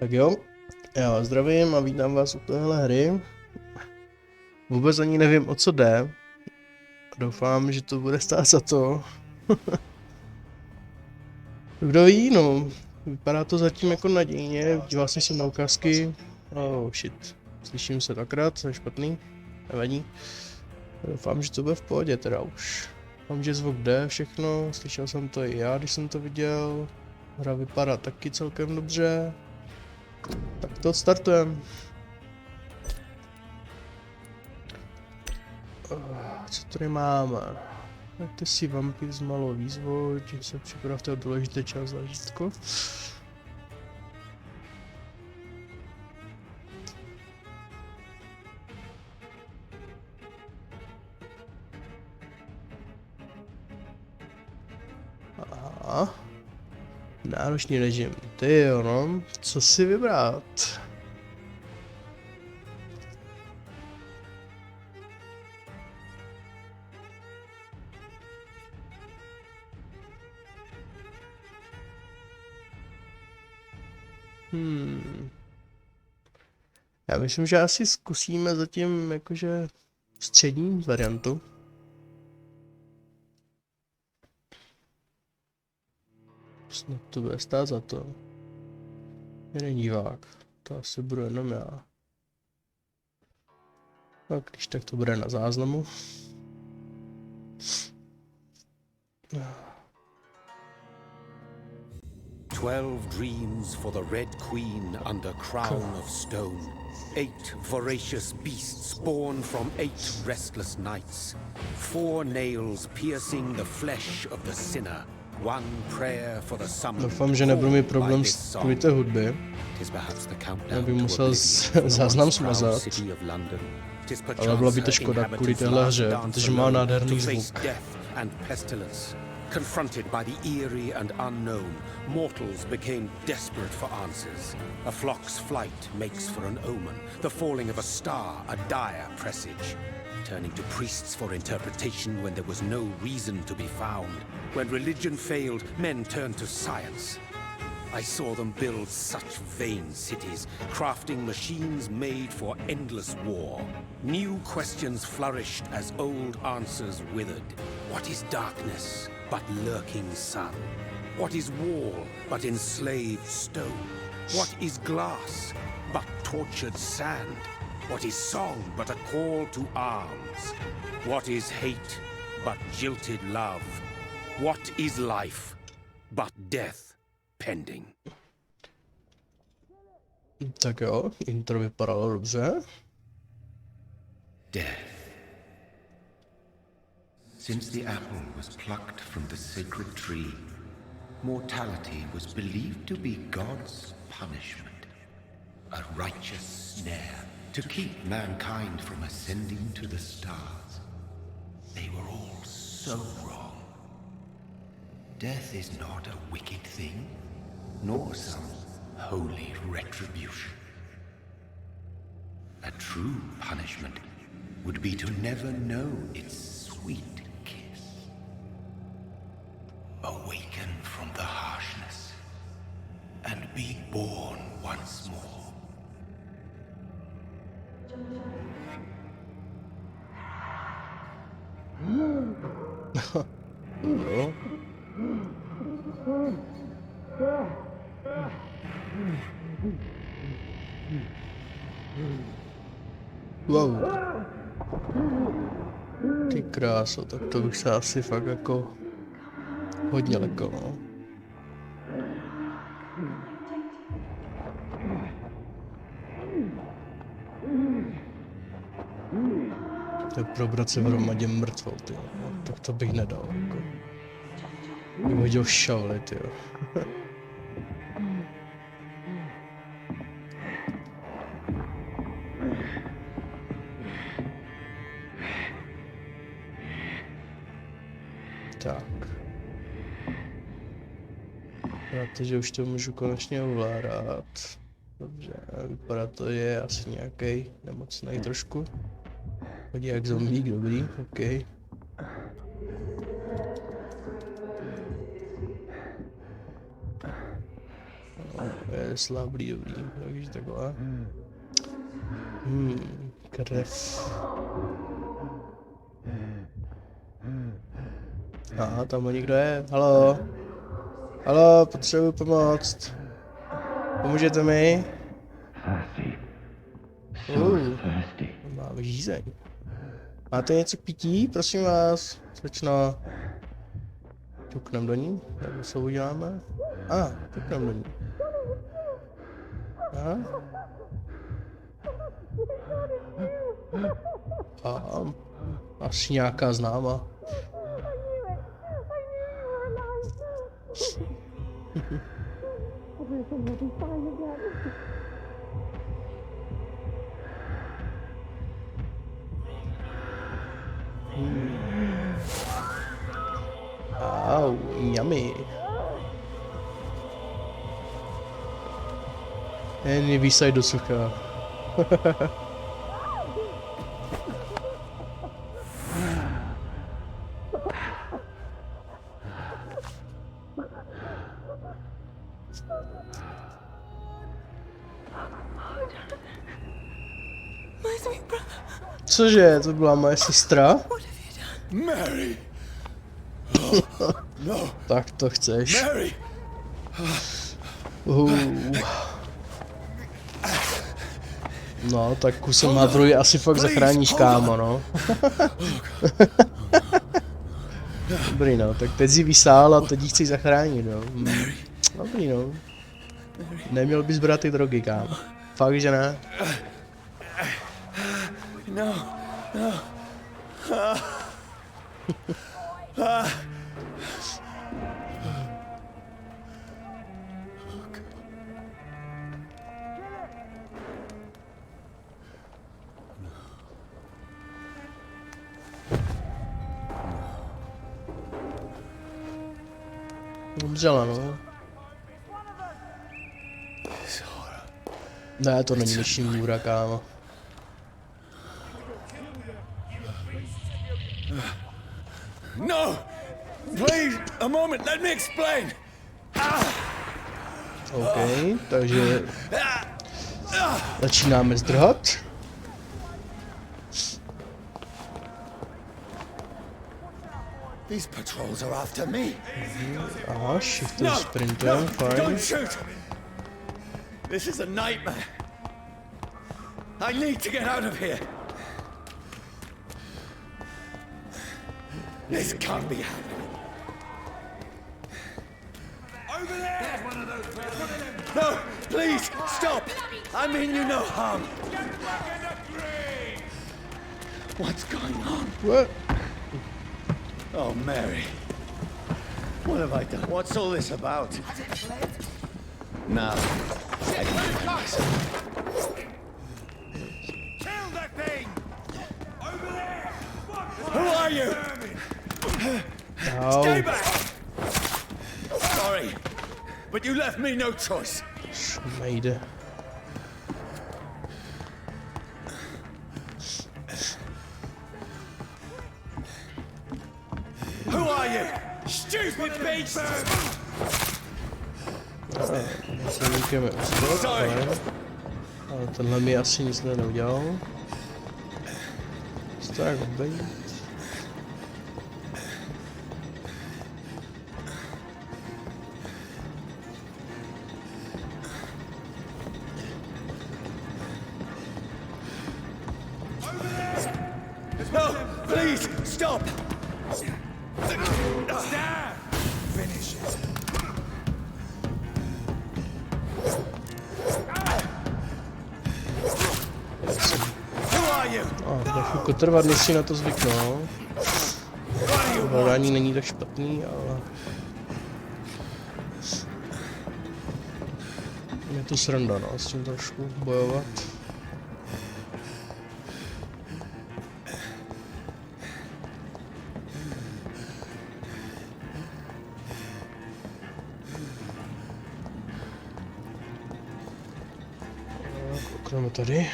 Tak jo, já vás zdravím a vítám vás u téhle hry. Vůbec ani nevím, o co jde. Doufám, že to bude stát za to. Kdo ví, no. Vypadá to zatím jako nadějně, díval jsem se na ukázky. Oh shit, slyším se dvakrát, to je špatný, nevadí. Doufám, že to bude v pohodě teda už. Doufám, že zvuk jde, všechno, slyšel jsem to i já, když jsem to viděl. Hra vypadá taky celkem dobře. Tak to startujeme. Co tady máme? Dajte si vampír s malou výzvou, tím se připravte o důležité část zažitko. Aha. Náročný režim. Ty jo no, co si vybrat? Já myslím, že asi zkusíme zatím jakože střední variantu. Snad to bude stát za to. Jeden divák. To asi budu jenom já. Tak když tak to bude na záznamu. "12 dreams for the Red Queen under crown of stone. 8 voracious beasts born from 8 restless nights. 4 nails piercing the flesh of the sinner. 1 prayer for the summer." Doufám, že nebudu mít problém s kvůli té hudby. Já bych musel záznam smazat. Ale byla by to škoda kvůli téhle hře, protože má nádherný zvuk. Confronted by the eerie and unknown, mortals became desperate for answers. A flock's flight makes for an omen, the falling of a star a dire presage. Turning to priests for interpretation when there was no reason to be found. When religion failed, men turned to science. I saw them build such vain cities, crafting machines made for endless war. New questions flourished as old answers withered. What is darkness but lurking sun? What is wall but enslaved stone? What is glass but tortured sand? What is song but a call to arms? What is hate but jilted love? What is life but death pending? Tak jo, intro vypadalo dobře. Death. Since the apple was plucked from the sacred tree, mortality was believed to be God's punishment, a righteous snare to keep mankind from ascending to the stars. They were all so wrong. Death is not a wicked thing, nor some holy retribution. A true punishment would be to never know its sweet kiss. Awaken from the harshness and be born once more. No. Wow. Ty kráso, tak to bych se asi fakt jako hodně lekl, no. To je probrat se v hromadě mrtvou, ty no, tak to bych nedal, jako. Bych hodil šavly, ty jo. Tak. Protože už to můžu konečně ovládat. Dobře, vypadá to, je asi nějaký nemocnej trošku. Chodí jak zombík, dobrý, ok. dobrý. Takže takhle. Krev. Aha, tam někdo je. Haló. Haló, potřebuji pomoct. Pomůžete mi? Máme žízeň. Máte něco k pití? Prosím vás. Slečno. Ťuknem do ní? Nebo se uděláme? Ťuknem do ní. Asi nějaká známá. Au, yummy. Jen výsaj do sucha. Cože, to byla moje sestra? Mary! No. Tak to chceš. Mary! No, tak kusem hadruji asi fakt zachráníš, kámo, no. Dobrý, no, tak teď jsi vysál a teď ji chci zachránit, no. Dobrý, no. Neměl bys brát ty drogy, kámo. Fakt, že ne? No. Umřela, no. Ne, to není dnešní můra, kámo. No! Please, a moment, let me explain! OK, takže začínáme zdrhat. These patrols are after me. Aha, shiftem sprintem, fajn. Don't shoot! This is a nightmare. I need to get out of here. This can't be happening. Over there! There's one of those. No, please, stop! I mean you no harm. What's going on? What? Oh, Mary. What have I done? What's all this about? Now, I can do myself. Kill that thing! Over there! Who are you? Stay back! Sorry, but you left me no choice. Nejde. Who are you? Stupid beast! Se můžeme uspět, fajn. Ale tenhle mi asi nic neudělal. Tak bejt. No, please, stop! Stand! Finish it. Who are you? Bude chvilku trvat, než si na to zvyknu. Hledání není tak špatný, ale... Je to sranda, no, s tím trošku bojovat. Koukneme tady.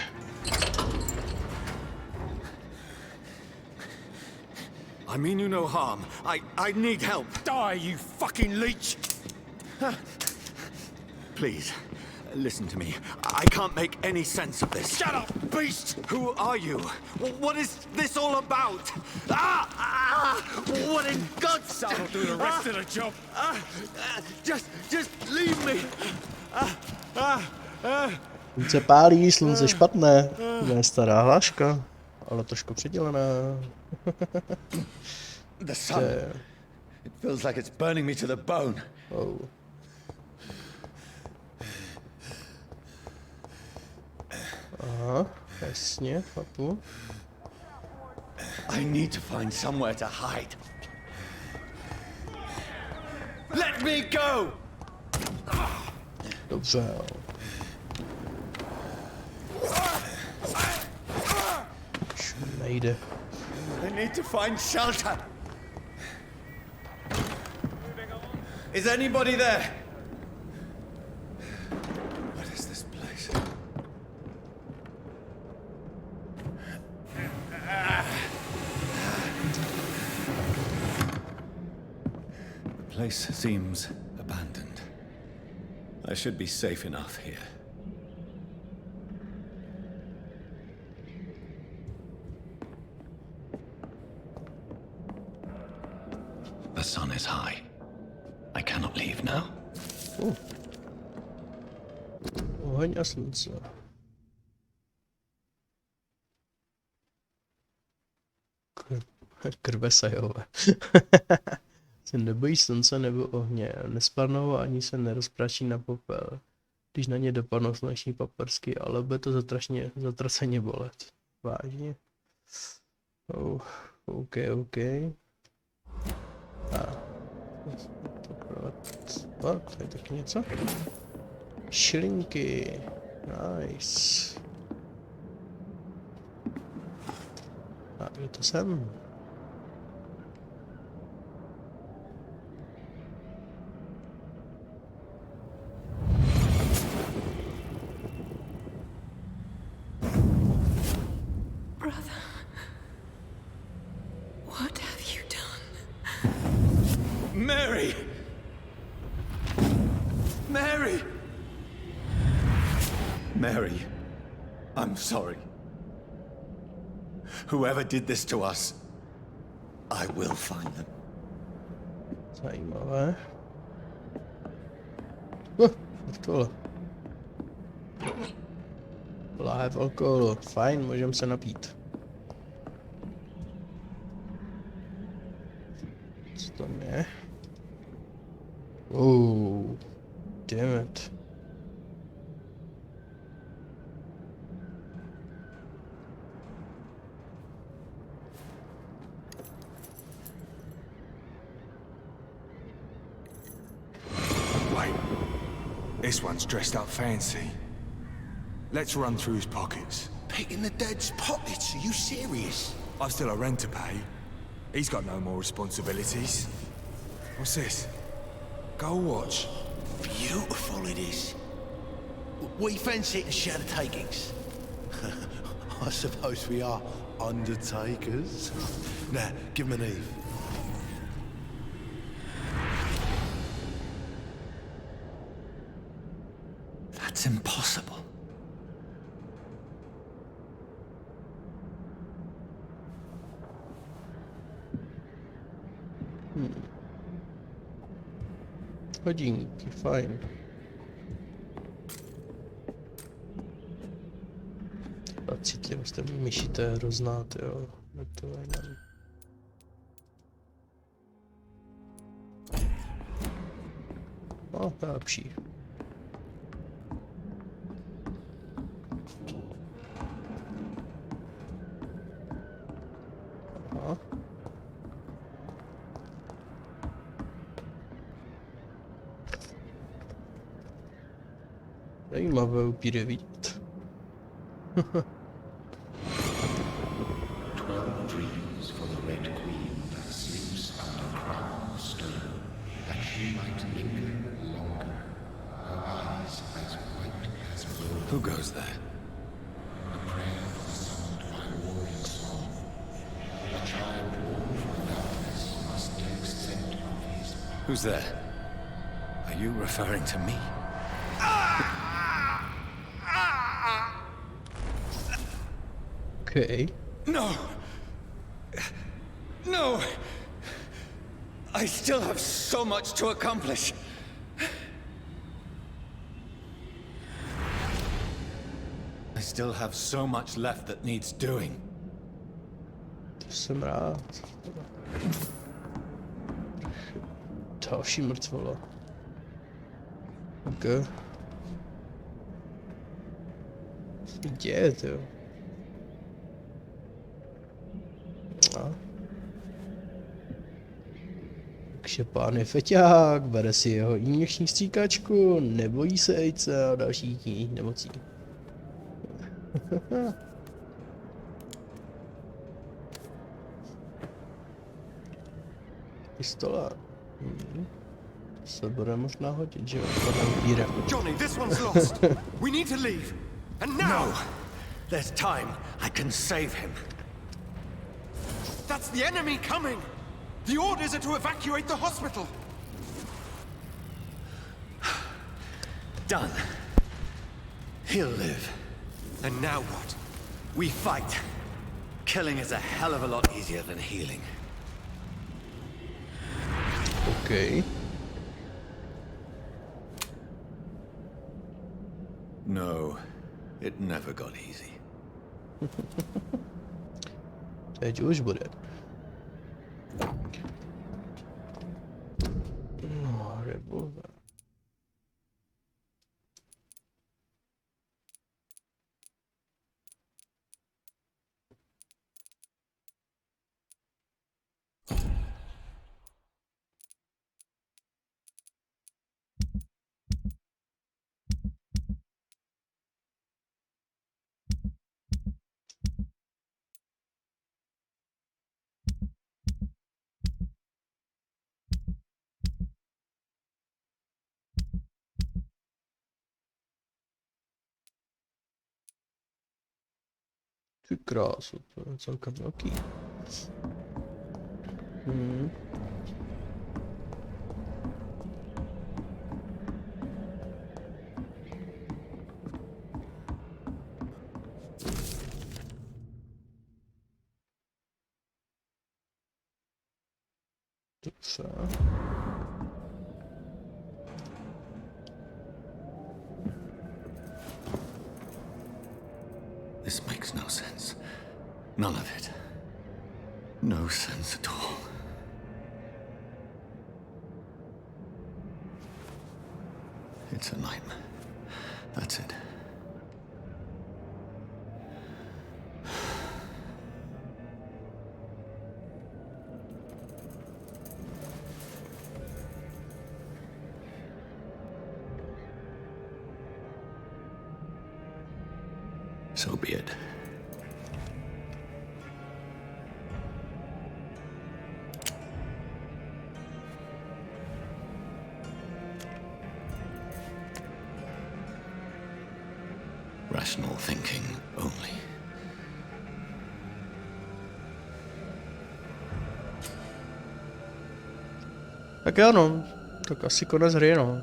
I mean you no harm. I need help. Die, you fucking leech! Please, Listen to me. I can't make any sense of this. Shut up, beast! Who are you? What is this all about? What in God's name? I'll do the rest of the job. Just leave me. Slunce pálí, slunce špatné. Ne stará hláška, ale trošku předělaná. The sun. It feels like it's burning me to the bone. Oh. Aha, jasně, chápu. I need to find somewhere to hide. Let me go! Dobře. Už nejde. I need to find shelter. Is anybody there? What is this place? The place seems abandoned. I should be safe enough here. The sun is high. I cannot leave now. Oheň a slunce. Krvesajové. Se nebojí slunce nebo ohně, nespadnou ani se nerozpraší na popel, když na ně dopadnou sluneční paprsky, ale bude to zatraceně bolet. Vážně? OK. To je taky něco? Šilinky. Nice. A je to sem. Brother, what have you done? Mary! Mary! Mary, I'm sorry. Whoever did this to us, I will find them. Zajímavé. Tohle. Láhev alkoholu. Fajn, můžeme se napít. Co tam je? Damn it. Wait, this one's dressed up fancy. Let's run through his pockets. Picking the dead's pockets? Are you serious? I've still a rent to pay. He's got no more responsibilities. What's this? Gold watch. Beautiful it is. We fancy it and share the takings. I suppose we are undertakers. Now, give him an Eve. That's impossible. Hodinky, fajn. A citlivost myši, to je hrozná, jo. To je nevím. No, to je lepší. Aha. Zajímavé upíry vidět. 12 dreams for the Red Queen that sleeps under crown of stone, that she might linger longer, her eyes as white as wool. Who goes there? A prayer sung by warring song. A child born from darkness must take scent of his Who's there? Are you referring to me? Okay. No! No! I still have so much to accomplish. I still have so much left that needs doing. To jsem rád. Další mrtvola. Okay. Co se děje, tyjo? A. Takže pán je feťák, bere si jeho injekční stříkačku, nebojí se AIDS a dalších nemocí. Pistola. Se bude možná hodit, že jo? Johnny, this one's lost. We need to leave. And now! No. There's time. I can save him. That's the enemy coming! The orders are to evacuate the hospital! Done. He'll live. And now what? We fight. Killing is a hell of a lot easier than healing. Okay. No, it never got easy. Teď už bude. No, revolver. Ty krásu, to je celkem velký. Dobře. This makes no sense. None of it. No sense at all. It's a nightmare. That's it. So be it. Rational thinking only. Tak jo no, tak asi konec hry no.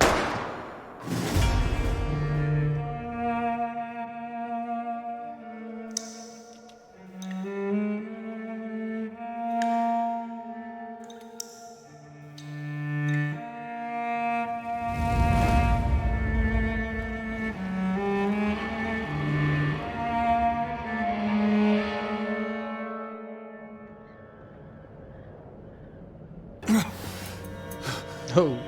Oh.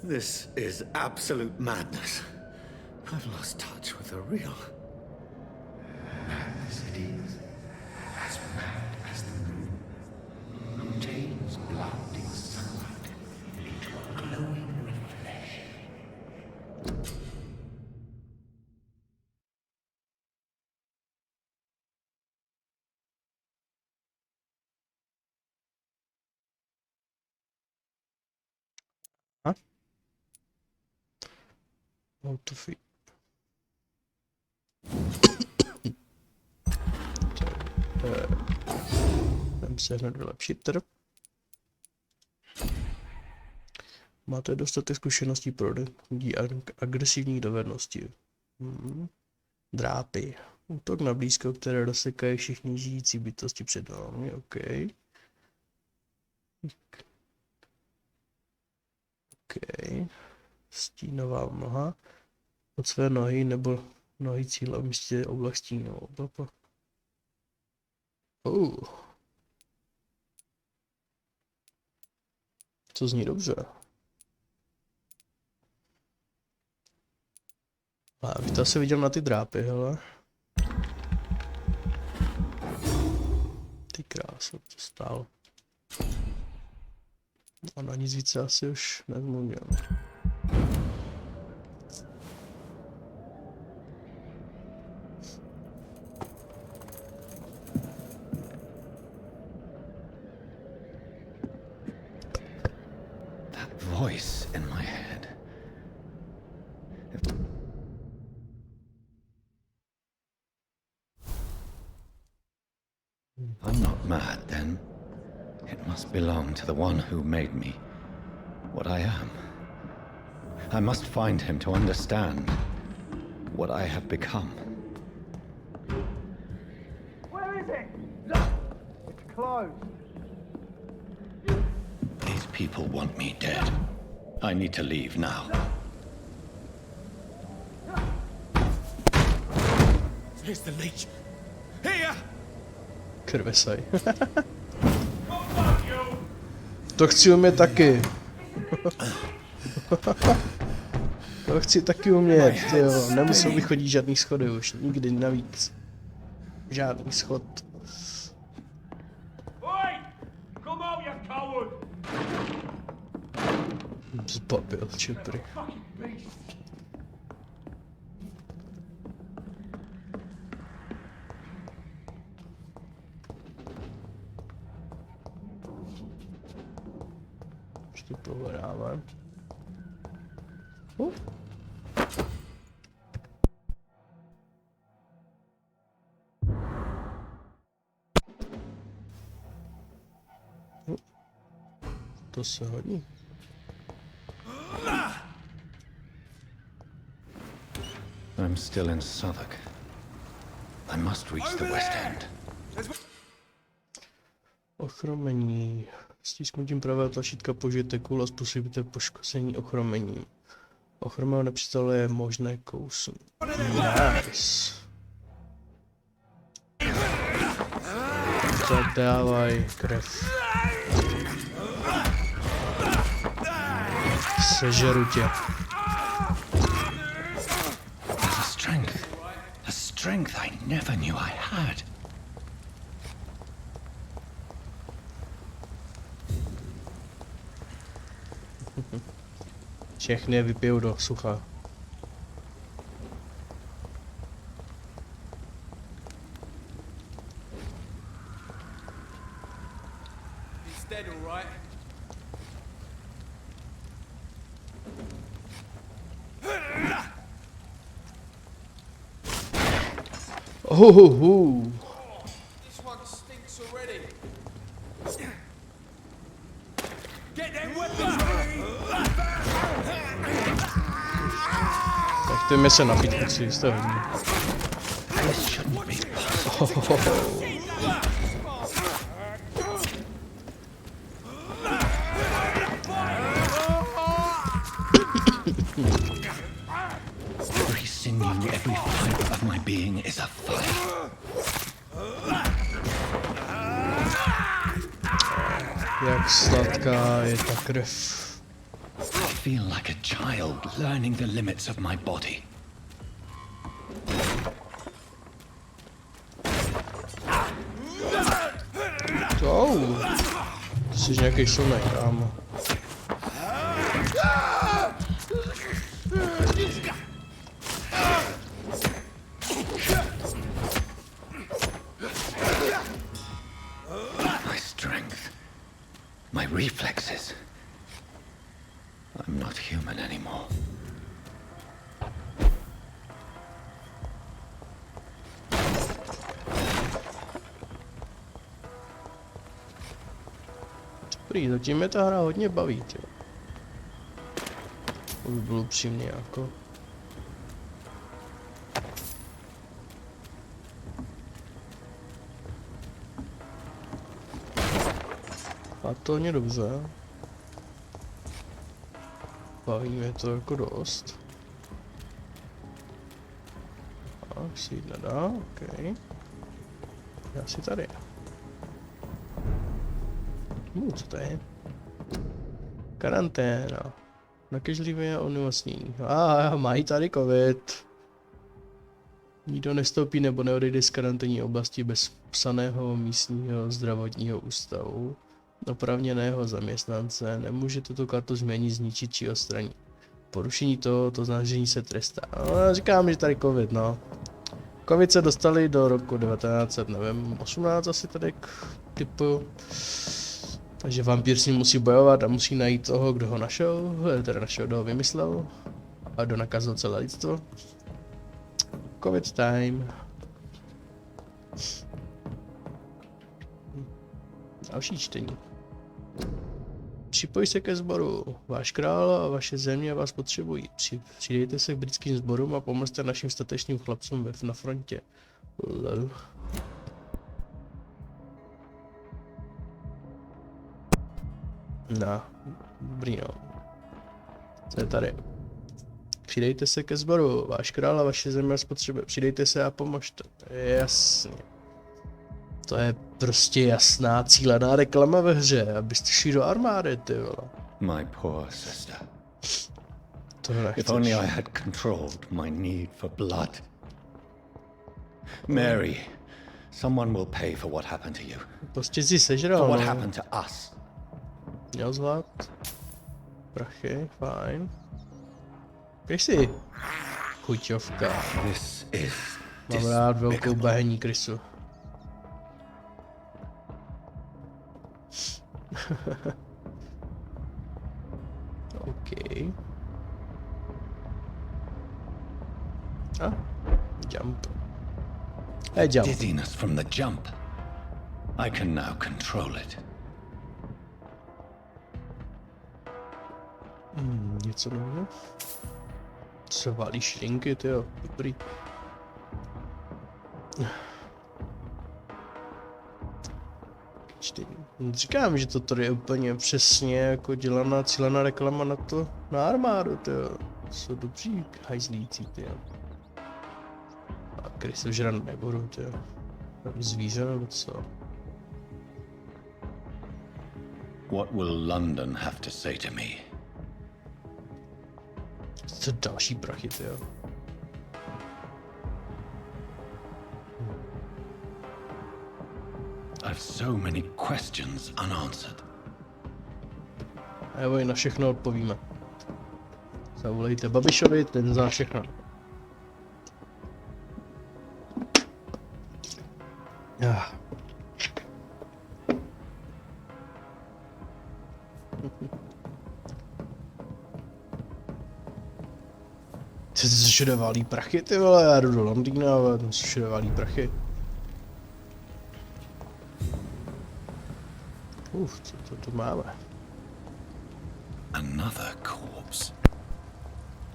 This is absolute madness. I've lost touch with the real. Madness it is. As mad as the moon. Contains blinding sunlight into a glowing Autofit. Jdem se hned vylepšit teda. Máte dostatek zkušeností pro agresivní dovednosti. Drápy. Útok na blízko, které rozsekají všichni žijící bytosti před vámi. OK. Stínová mlha. Od své nohy nebo nohy cíle v místě oblak stínovou. To zní dobře. A bych to asi viděl na ty drápy, hele. Ty kráso, to stálo. A na nic více asi už nezmůžem. That voice in my head. I'm not mad, then. It must belong to the one who made me what I am. I must find him to understand what I have become. Where is it? It's closed. These people want me dead. I need to leave now. Here's the leech. Here! Krvesaj. To chci umět taky. To chci taky umět, tyjo. Nemusel bych chodit žádný schody už, nikdy navíc. Žádný schod. Zbabil, čepry. Ještě prohledáme. To se hodí. I'm still in Southwark. I must reach the West End. Ochromení. Stisknutím pravého tlačítka použijete kůl a způsobíte poškození ochromením. Ochromeno nepřítele je možné kousnout. Nice. Tak dávaj krev. Sežeru tě. A strength I never knew I had. Všechny je vypiju do sucha. He's dead, all right. This one stinks already. Get them weapons ready. Tak ty mi se napít, kluci, jste hodně. Every sinew, every fiber of my being is a fire. Jak sladká je ta krev. I feel like a child learning the limits of my body. Ty jsi nějaký silný, kámo. My strength, my reflexes. I'm not human anymore. Dobrý, zatím mě ta hra hodně baví, tě. To by bylo upřímně jako. A to hodně dobře. Baví mě to jako dost. Tak si jít nedá, ok. Já si tady. Co to je? Karanténa. Nakažlivé onemocnění. Mají tady covid. Nikdo nestoupí nebo neodejde z karanténní oblasti bez psaného místního zdravotního ústavu. Oprávněného zaměstnance. Nemůže tuto kartu změnit, zničit či odstranit. Porušení tohoto značení se trestá. No, říkám, že tady covid, no. Covid se dostali do roku 1918 asi tady k typu. Takže vampír s ním musí bojovat a musí najít toho, kdo ho našel, teda našel, kdo ho vymyslel a kdo nakazil celé lidstvo. Covid time. Další čtení. Připoj se ke sboru. Váš král a vaše země vás potřebují. Přidejte se k britským sborům a pomozte našim statečným chlapcům na frontě. Lol. No, dobrý no. Co je tady? Přidejte se ke sboru. Váš král a vaše země vás potřebuje. Přidejte se a pomožte. Jasně. To je prostě jasná cílená reklama ve hře, abyste šli do armády, ty vole. My poor sister. To nechceš. If only I had controlled my need for blood. Mary, someone will pay for what happened to you. Prostě si sežral, For what no. happened to us. Měl zlat. Prachy, fajn. Pěš si. Chuťovka. This is Mám rád velkou despicable. bahení krysu. OK. A? Jump. Jump. Dizziness from the jump. I can now control it. Něco nového? Co valí šrinky, tyjo, dobrý. Čtení. Říkám, že to tady je úplně přesně jako dělaná cílená reklama na to, na armádu, tyjo. Jsou dobří hajzlíci, tyjo. A krysy žrat nebudu, tyjo. Zvíře nebo co? What will London have to say to me? Co další prachy, tyjo. I've so many questions unanswered. A jo, na všechno odpovíme. Zavolejte Babišovi, ten zná všechno. Co se všude válí prachy, ty vole, já jdu do Londýna, ale tam se všude válí prachy. Co to tu máme? Another corpse.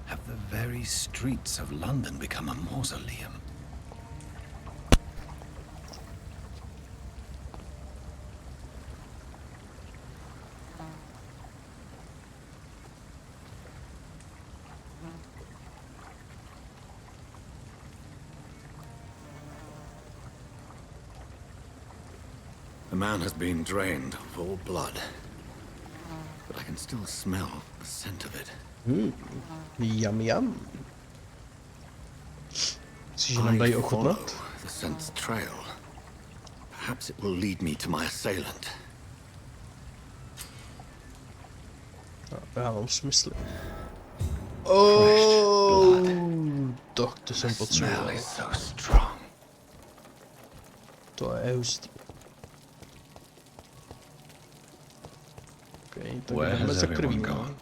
Have the very streets of London become a mausoleum? The man has been drained of all blood, but I can still smell the scent of it. Yum yum. Myslíš, že nám dají ochutnat? The scent's trail. Perhaps it will lead me to my assailant. Já mám smysl. Tak to jsem potřeboval. Smell is so strong. To je hustý. Okay, tak jdeme za krví. gone?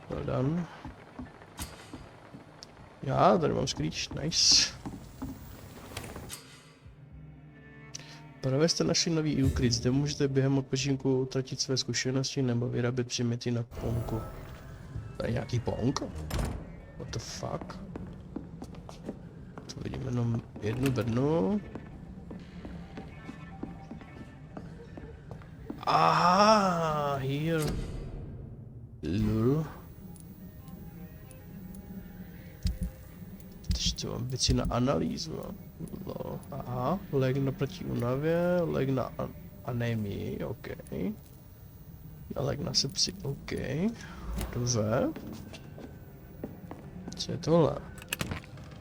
Well done. Já tady mám screech, nice. Právě jste našli nový úkryt, zde můžete během odpočinku utratit své zkušenosti nebo vyrábět předměty na ponku. Tady nějaký ponk? What the fuck? To vidíme jenom jednu bednu. Aha, here. Lul. Ještě mám věci na analýzu. No, aha, lék na proti únavě, lék na anémii, ok. A lék na sepsi, ok. Dobře. Co je tohle?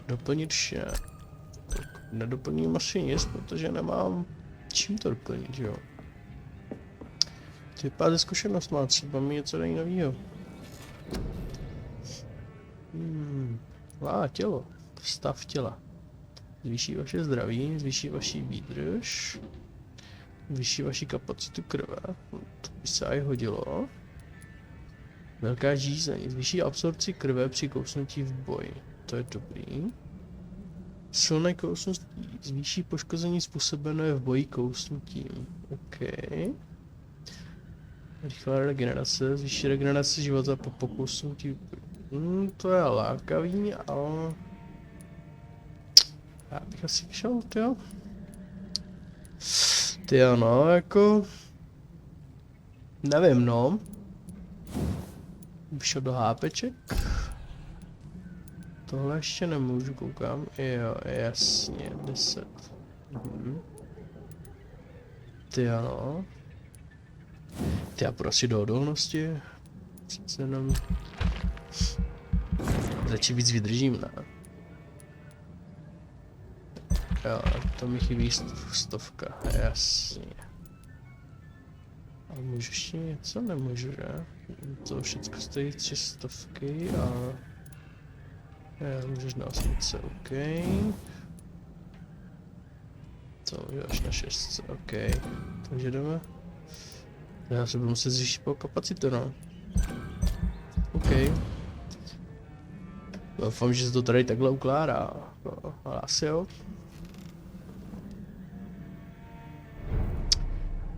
Doplnit vše. Tak nedoplním asi nic, protože nemám čím to doplnit, jo. To vypadá ze zkušenost, má třeba mi něco novýho. Tělo. Stav těla. Zvýší vaše zdraví, zvýší vaši výdrž, zvýší vaši kapacitu krve, to by se aj hodilo. Velká žízeň, zvýší absorpci krve při kousnutí v boji, to je dobrý. Silné kousnutí, zvýší poškození způsobené v boji kousnutím, ok. Rychlá regenerace, zvýší regeneraci života po pokousnutí. To je lákavý, ale... Já bych asi šel, tyjo. Tyjo, no, jako... Nevím, no. Bych šel do hápeček. Tohle ještě nemůžu, koukám. Jo, jasně, 10. Tyjo, no. Tyjo, prostě do odolnosti. Přece jenom... Radši víc vydržím, ne? Jo, to mi chybí stovka, jasně. A můžu ještě něco? Nemůžu, že? To všechno stojí 300 a... Můžeš na 8, ok. To je až na 6, ok. Takže jdeme. Já se budu muset zvýšit po kapacitu, no. Ok. Doufám, že se to tady takhle ukládá. No, ale asi jo.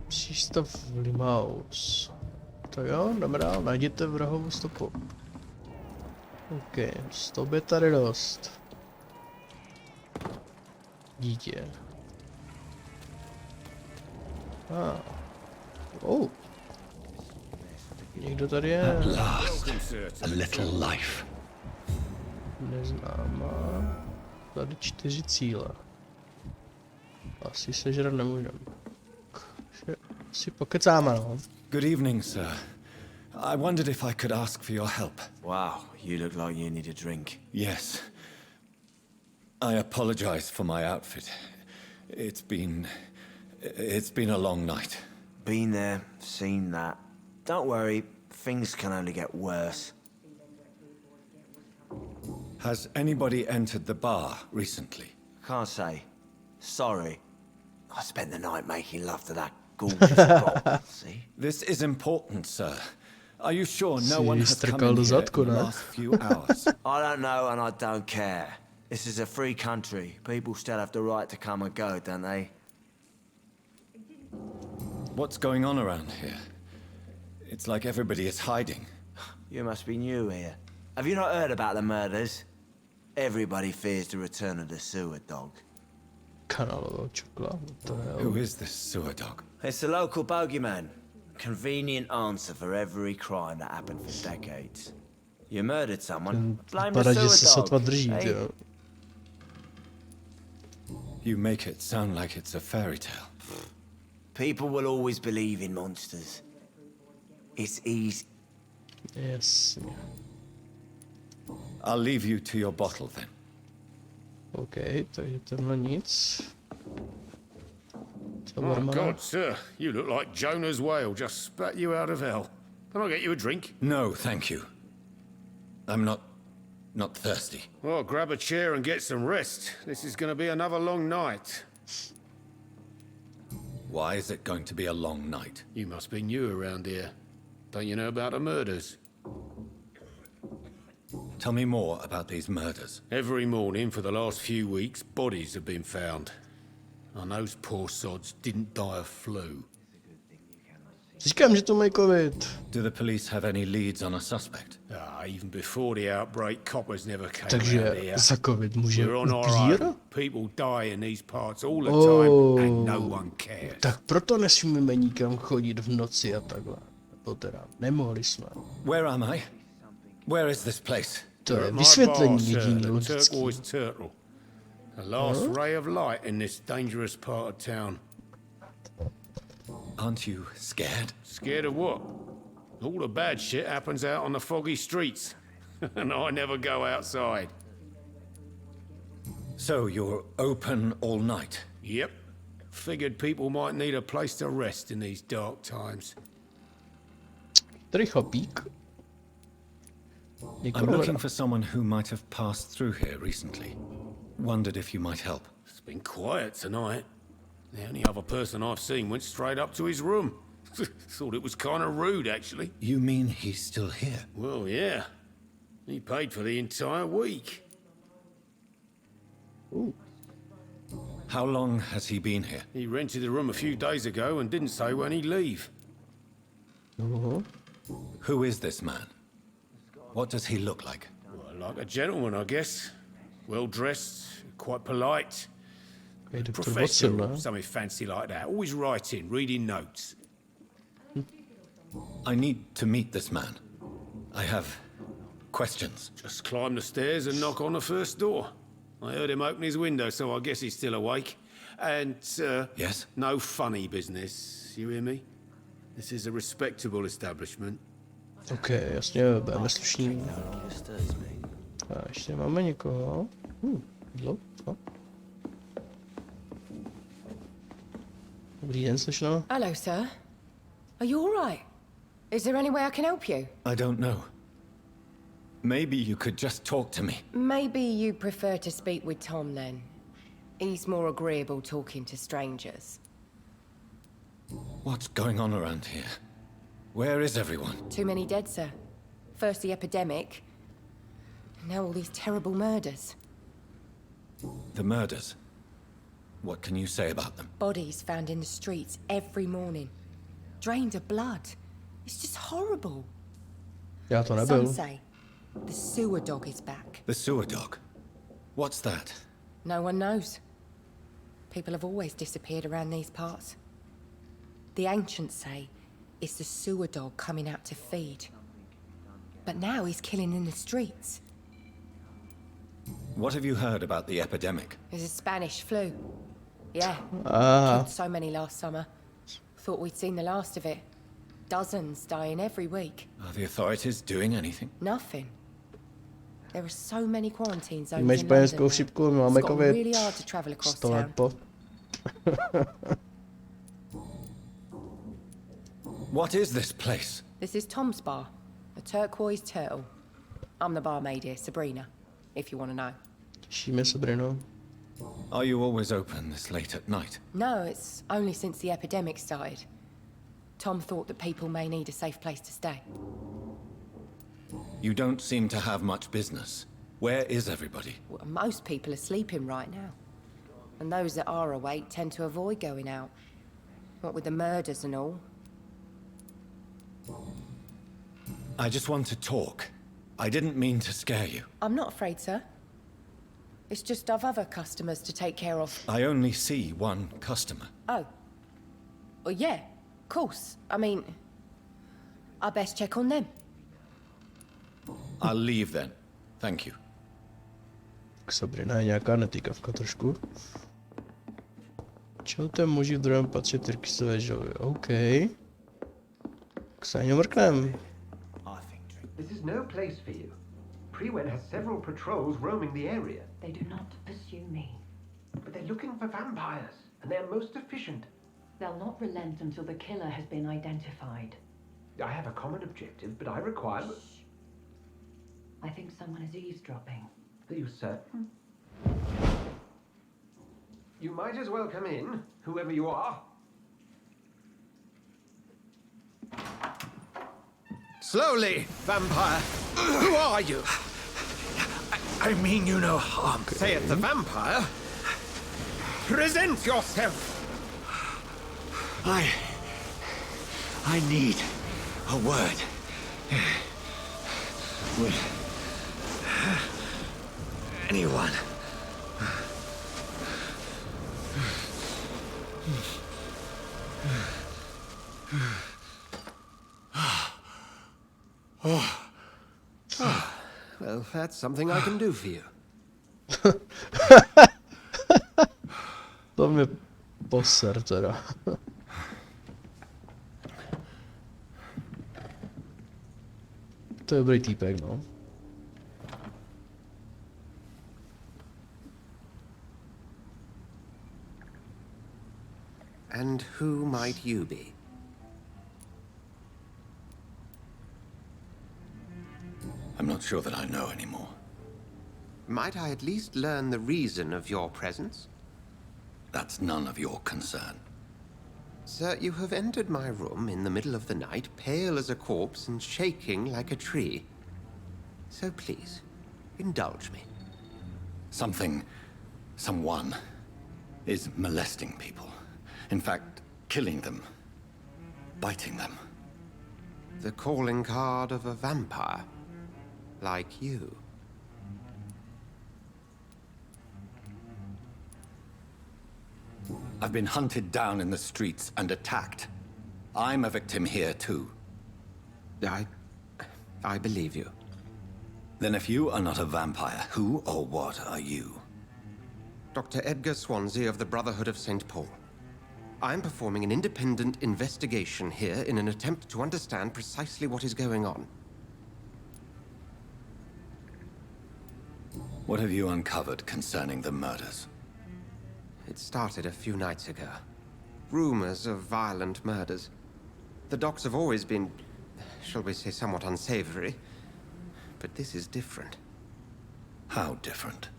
Přístav Limaus. To jo, jdeme dál, najděte vrahovou stopu. Ok, stop je tady dost. Dítě. Někdo tady je. At last, a little life. Neznámá. Tady 4 cíle. Asi sežrat nemůžem. Si pokecáme, no. Good evening, sir. I wondered if I could ask for your help. Wow, you look like you need a drink. Yes. I apologize for my outfit. It's been a long night. Been there, seen that. Don't worry, things can only get worse. Has anybody entered the bar recently? Can't say. Sorry. I spent the night making love to that gorgeous doll. See? This is important, sir. Are you sure no one has come strkal in do here in zadku, the ne? last few hours? I don't know and I don't care. This is a free country. People still have the right to come and go, don't they? What's going on around here? It's like everybody is hiding. You must be new here. Have you not heard about the murders? Everybody fears the return of the sewer dog. Kanálového čokla, what the hell? Who is this sewer dog? It's the local bogeyman. Convenient answer for every crime that happened for decades. You murdered someone, blame the Vypadá, že se sewer sotva dog. drží, eh? jo. You make it sound like it's a fairy tale. People will always believe in monsters. It's easy. Jasně. I'll leave you to your bottle then. OK, takže tenhle nic. Co My barmana? God, sir, you look like Jonah's whale just spat you out of hell. Can I get you a drink? No, thank you. I'm not thirsty. Well, grab a chair and get some rest. This is going to be another long night. Why is it going to be a long night? You must be new around here. Don't you know about the murders? Tell me more about these murders. Every morning for the last few weeks, bodies have been found. And those poor sods didn't die of flu. Říkám, že to mají covid. Do the police have any leads on a suspect? Even before the outbreak, coppers never came Takže around here. za covid může We're on our upír? own. People die in these parts all the time, and no one cares. Tak proto nesmíme nikam chodit v noci a takhle. Nebo teda, nemohli jsme. Where am I? Where is this place? To je My vysvětlení bar, sir, jediný the logický. turquoise turtle. The last ray of light in this dangerous part of town. Aren't you scared? Scared of what? All the bad shit happens out on the foggy streets. And I never go outside. So you're open all night? Yep. Figured people might need a place to rest in these dark times. Tady chlapík. I'm Někoho looking hledá. for someone who might have passed through here recently. Wondered if you might help. It's been quiet tonight. The only other person I've seen went straight up to his room. Thought it was kind of rude, actually. You mean he's still here? Well, yeah. He paid for the entire week. How long has he been here? He rented the room a few days ago and didn't say when he'd leave. Oho. Who is this man? What does he look like? Well, like a gentleman, I guess. Well dressed, quite polite. Je doktor Watson, Professional, ne? something fancy like that. Always writing, reading notes. I need to meet this man. I have questions. Just climb the stairs and knock on the first door. I heard him open his window, so I guess he's still awake. And, Yes? no funny business, you hear me? This is a respectable establishment. OK, jasně, budeme slušní. A ještě máme někoho. Jídlo, co? Dobrý den, slečno. Hello, sir. Are you all right? Is there any way I can help you? I don't know. Maybe you could just talk to me. Maybe you prefer to speak with Tom then. He's more agreeable talking to strangers. What's going on around here? Where is everyone? Too many dead, sir. First the epidemic, now all these terrible murders. The murders. What can you say about them? Bodies found in the streets every morning. Drained of blood. It's just horrible. Já to Some nebyl. say the sewer dog is back. The sewer dog. What's that? No one knows. People have always disappeared around these parts. The ancients say it's the sewer dog coming out to feed. But now he's killing in the streets. What have you heard about the epidemic? There's a Spanish flu. Yeah, Ah, killed so many last summer. Thought we'd seen the last of it. Dozens dying every week. Are the authorities doing anything? Nothing. There are so many quarantine zones Máš in španělskou London. chřipku, my máme It's got covid. really hard to travel across 100 let town. po. What is this place? This is Tom's bar, a turquoise turtle. I'm the barmaid here, Sabrina, if you want to know. Těšíme se, Brino. Are you always open this late at night? No, it's only since the epidemic started. Tom thought that people may need a safe place to stay. You don't seem to have much business. Where is everybody? Well, most people are sleeping right now. And those that are awake tend to avoid going out. What with the murders and all. I just want to talk. I didn't mean to scare you. I'm not afraid, sir. It's just I've other customers to take care of. I only see one customer. Oh. Well, yeah, of course. I mean, I best check on them. I'll leave then. Thank you. Sabrina je nějaká netýkavka trošku. Čeho to je muži v druhém patře Tyrkisové žalovy? OK. Tak se ani mrknem. This is no place for you. Prewen has several patrols roaming the area. They do not pursue me. But they're looking for vampires, and they're most efficient. They'll not relent until the killer has been identified. I have a common objective, but I require... I think someone is eavesdropping. Are you certain? You might as well come in, whoever you are. Slowly, vampire. Who are you? I mean you no harm. Saith the vampire. Present yourself. I need a word. With anyone. Well, that's something I can do for you. To mě poser teda. To je dobrý týpek, no. And who might you be? I'm not sure that I know anymore. Might I at least learn the reason of your presence? That's none of your concern. Sir, you have entered my room in the middle of the night, pale as a corpse and shaking like a tree. So please, indulge me. Someone is molesting people. In fact, killing them. Biting them. The calling card of a vampire. Like you. I've been hunted down in the streets and attacked. I'm a victim here too. I believe you. Then if you are not a vampire, who or what are you? Dr. Edgar Swansea of the Brotherhood of St. Paul. I'm performing an independent investigation here in an attempt to understand precisely what is going on. What have you uncovered concerning the murders? It started a few nights ago. Rumors of violent murders. The docs have always been, shall we say, somewhat unsavory. But this is different. How different?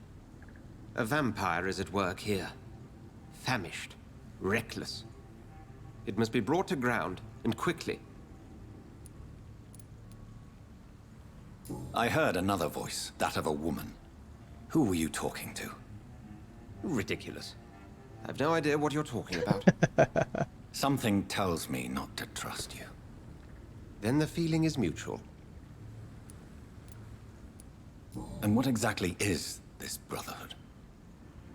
A vampire is at work here. Famished. Reckless. It must be brought to ground, and quickly. I heard another voice, that of a woman. Who were you talking to? Ridiculous. I've no idea what you're talking about. Something tells me not to trust you. Then the feeling is mutual. And what exactly is this Brotherhood?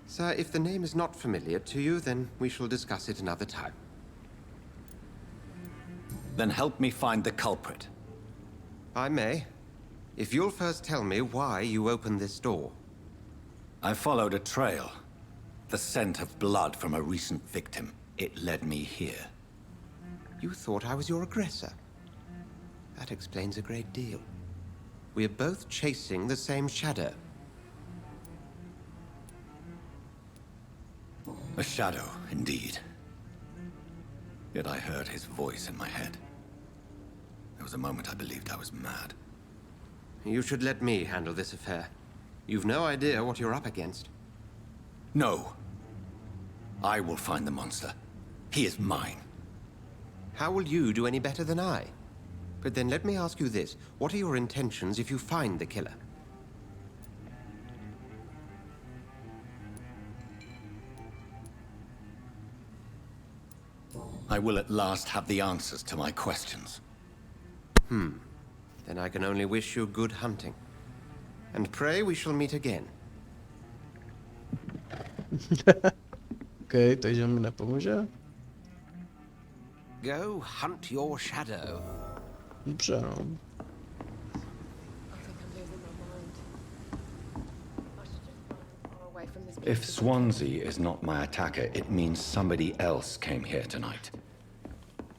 Sir, if the name is not familiar to you, then we shall discuss it another time. Then help me find the culprit. I may. If you'll first tell me why you opened this door. I followed a trail. The scent of blood from a recent victim. It led me here. You thought I was your aggressor. That explains a great deal. We are both chasing the same shadow. A shadow, indeed. Yet I heard his voice in my head. There was a moment I believed I was mad. You should let me handle this affair. You've no idea what you're up against. No. I will find the monster. He is mine. How will you do any better than I? But then let me ask you this. What are your intentions if you find the killer? I will at last have the answers to my questions. Then I can only wish you good hunting. And pray we shall meet again. OK, takže mi nepomůže. Go hunt your shadow. Dobře, no. If Swansea is not my attacker, it means somebody else came here tonight.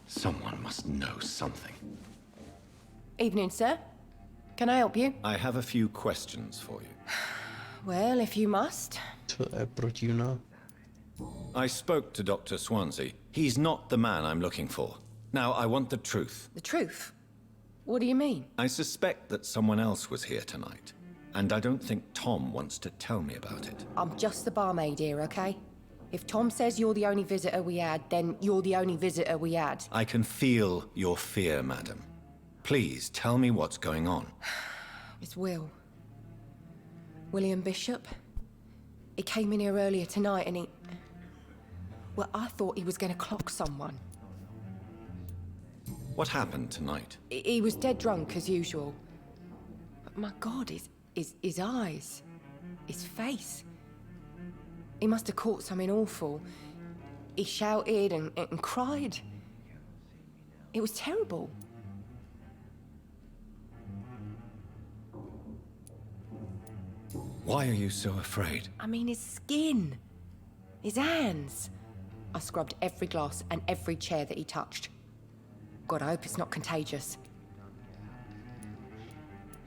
Someone must know something. Evening, sir. Can I help you? I have a few questions for you. Well, if you must. To je protivná. I spoke to Dr. Swansea. He's not the man I'm looking for. Now, I want the truth. The truth? What do you mean? I suspect that someone else was here tonight. And I don't think Tom wants to tell me about it. I'm just the barmaid here, okay? If Tom says you're the only visitor we had, then you're the only visitor we had. I can feel your fear, madam. Please tell me what's going on. It's Will. William Bishop. He came in here earlier tonight and he... Well, I thought he was going to clock someone. What happened tonight? He was dead drunk, as usual. But my God, his eyes. His face. He must have caught something awful. He shouted and cried. It was terrible. Why are you so afraid? I mean, his skin. His hands. I scrubbed every glass and every chair that he touched. God, I hope it's not contagious.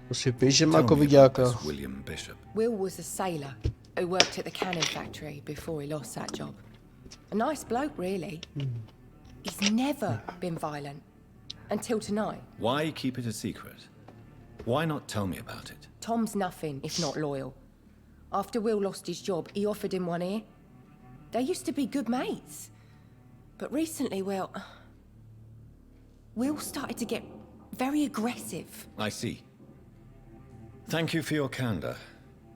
Prostě píše má Tell me about covidáka. this William Bishop. Will was a sailor who worked at the cannon factory before he lost that job. A nice bloke, really. He's never been violent. Until tonight. Why keep it a secret? Why not tell me about it? Tom's nothing if not loyal. After Will lost his job, he offered him one ear. They used to be good mates. But recently, well... Will started to get very aggressive. I see. Thank you for your candor.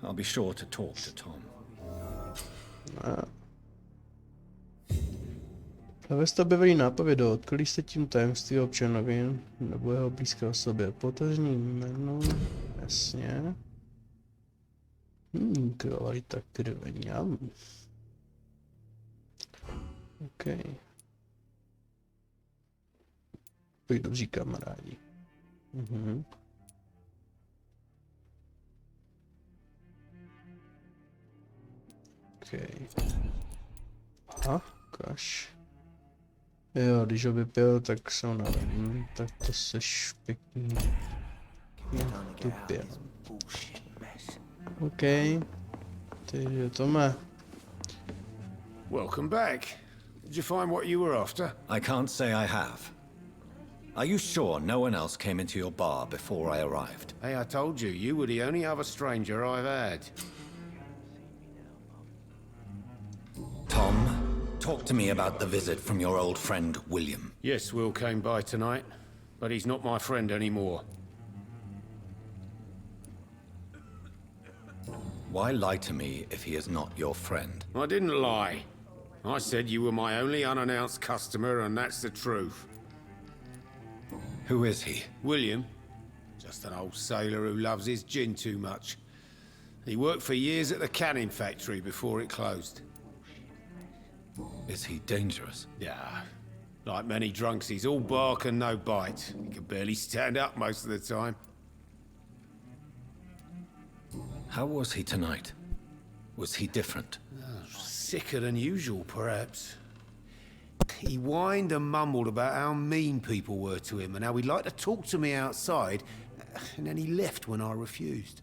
I'll be sure to talk to Tom. Ve stavbě velí nápovědu, odkryli jste tím tajemství občanovi nebo jeho blízké osobě. Potažní jméno, jasně. Kvalita krveňam. OK. Tak dobří kamarádi. OK. Aha, kaš. Jo, když ho vypil, tak se ho navedl. Tak to seš pěkný. Tupě. OK. Takže Tome. Welcome back. Did you find what you were after? I can't say I have. Are you sure no one else came into your bar before I arrived? Hey, I told you, you were the only other stranger I've had. Tom, talk to me about the visit from your old friend, William. Yes, Will came by tonight, but he's not my friend anymore. Why lie to me if he is not your friend? I didn't lie. I said you were my only unannounced customer, and that's the truth. Who is he? William. Just an old sailor who loves his gin too much. He worked for years at the cannon factory before it closed. Is he dangerous? Yeah. Like many drunks, he's all bark and no bite. He can barely stand up most of the time. How was he tonight? Was he different? Sicker than usual, perhaps. He whined and mumbled about how mean people were to him and how he'd like to talk to me outside, and then he left when I refused.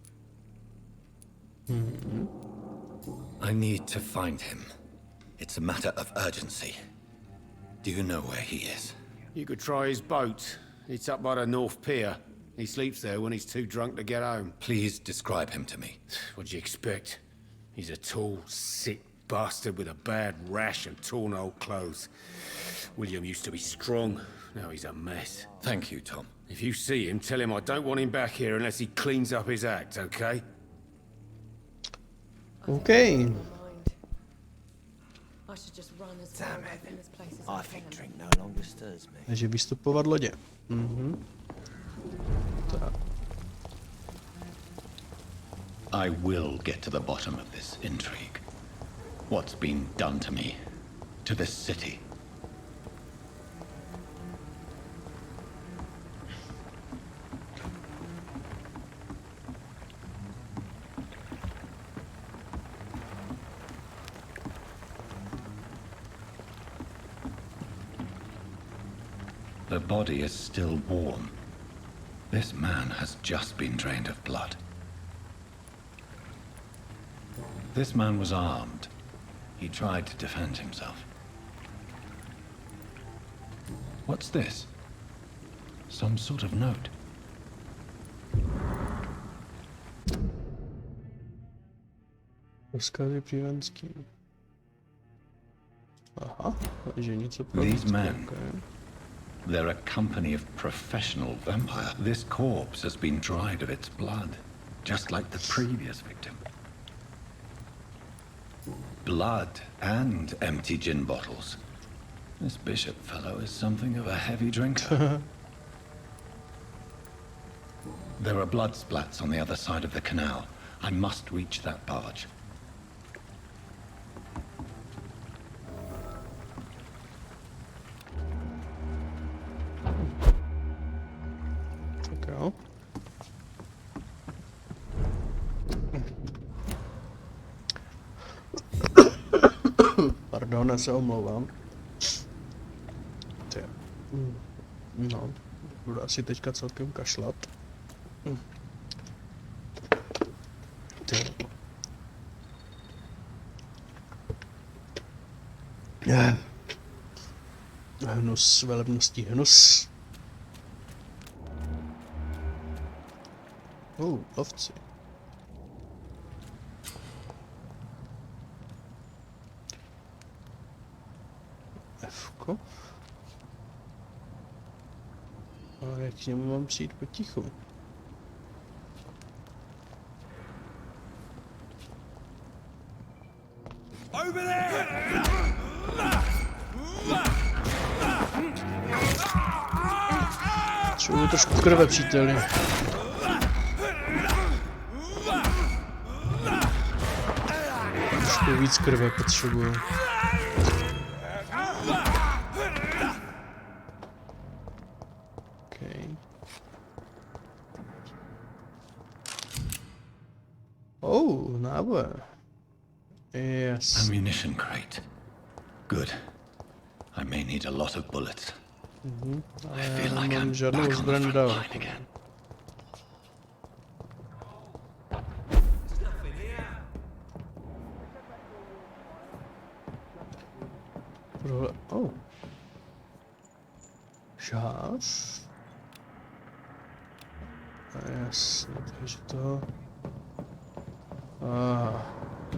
I need to find him. It's a matter of urgency. Do you know where he is? You could try his boat. It's up by the North Pier. He sleeps there when he's too drunk to get home. Please describe him to me. What'd you expect? He's a tall, sick bastard with a bad rash and torn old clothes. William used to be strong. Now he's a mess. Thank you, Tom. If you see him, tell him I don't want him back here unless he cleans up his act, okay? OK. Damn it. I think drink no longer stirs me. Takže vystupovat lodě. Tak. I will get to the bottom of this intrigue. What's been done to me, to this city. The body is still warm. This man has just been drained of blood. This man was armed. He tried to defend himself. What's this? Some sort of note. Rozkazy přívenský. Aha, takže něco pro These men. okay. They're a company of professional vampires. This corpse has been dried of its blood, just like the previous victim. Blood and empty gin bottles. This bishop fellow is something of a heavy drinker. There are blood splats on the other side of the canal. I must reach that barge. Tak jo. Pardon, já se omlouvám. Ty. No, budu asi teďka celkem kašlat. Ty. Hnus, velebností hnus. Lovci. Fko. Ale jak k němu mám přijít potichu? Potřebuji trošku krve, příteli. Trošku víc krve potřebuji. Okay. Náboje. Yes. Ammunition crate. Good. I may need a lot of bullets. I feel like I'm žádnou back on the zbraň front dál. line again. Čas. Jasně, takže to...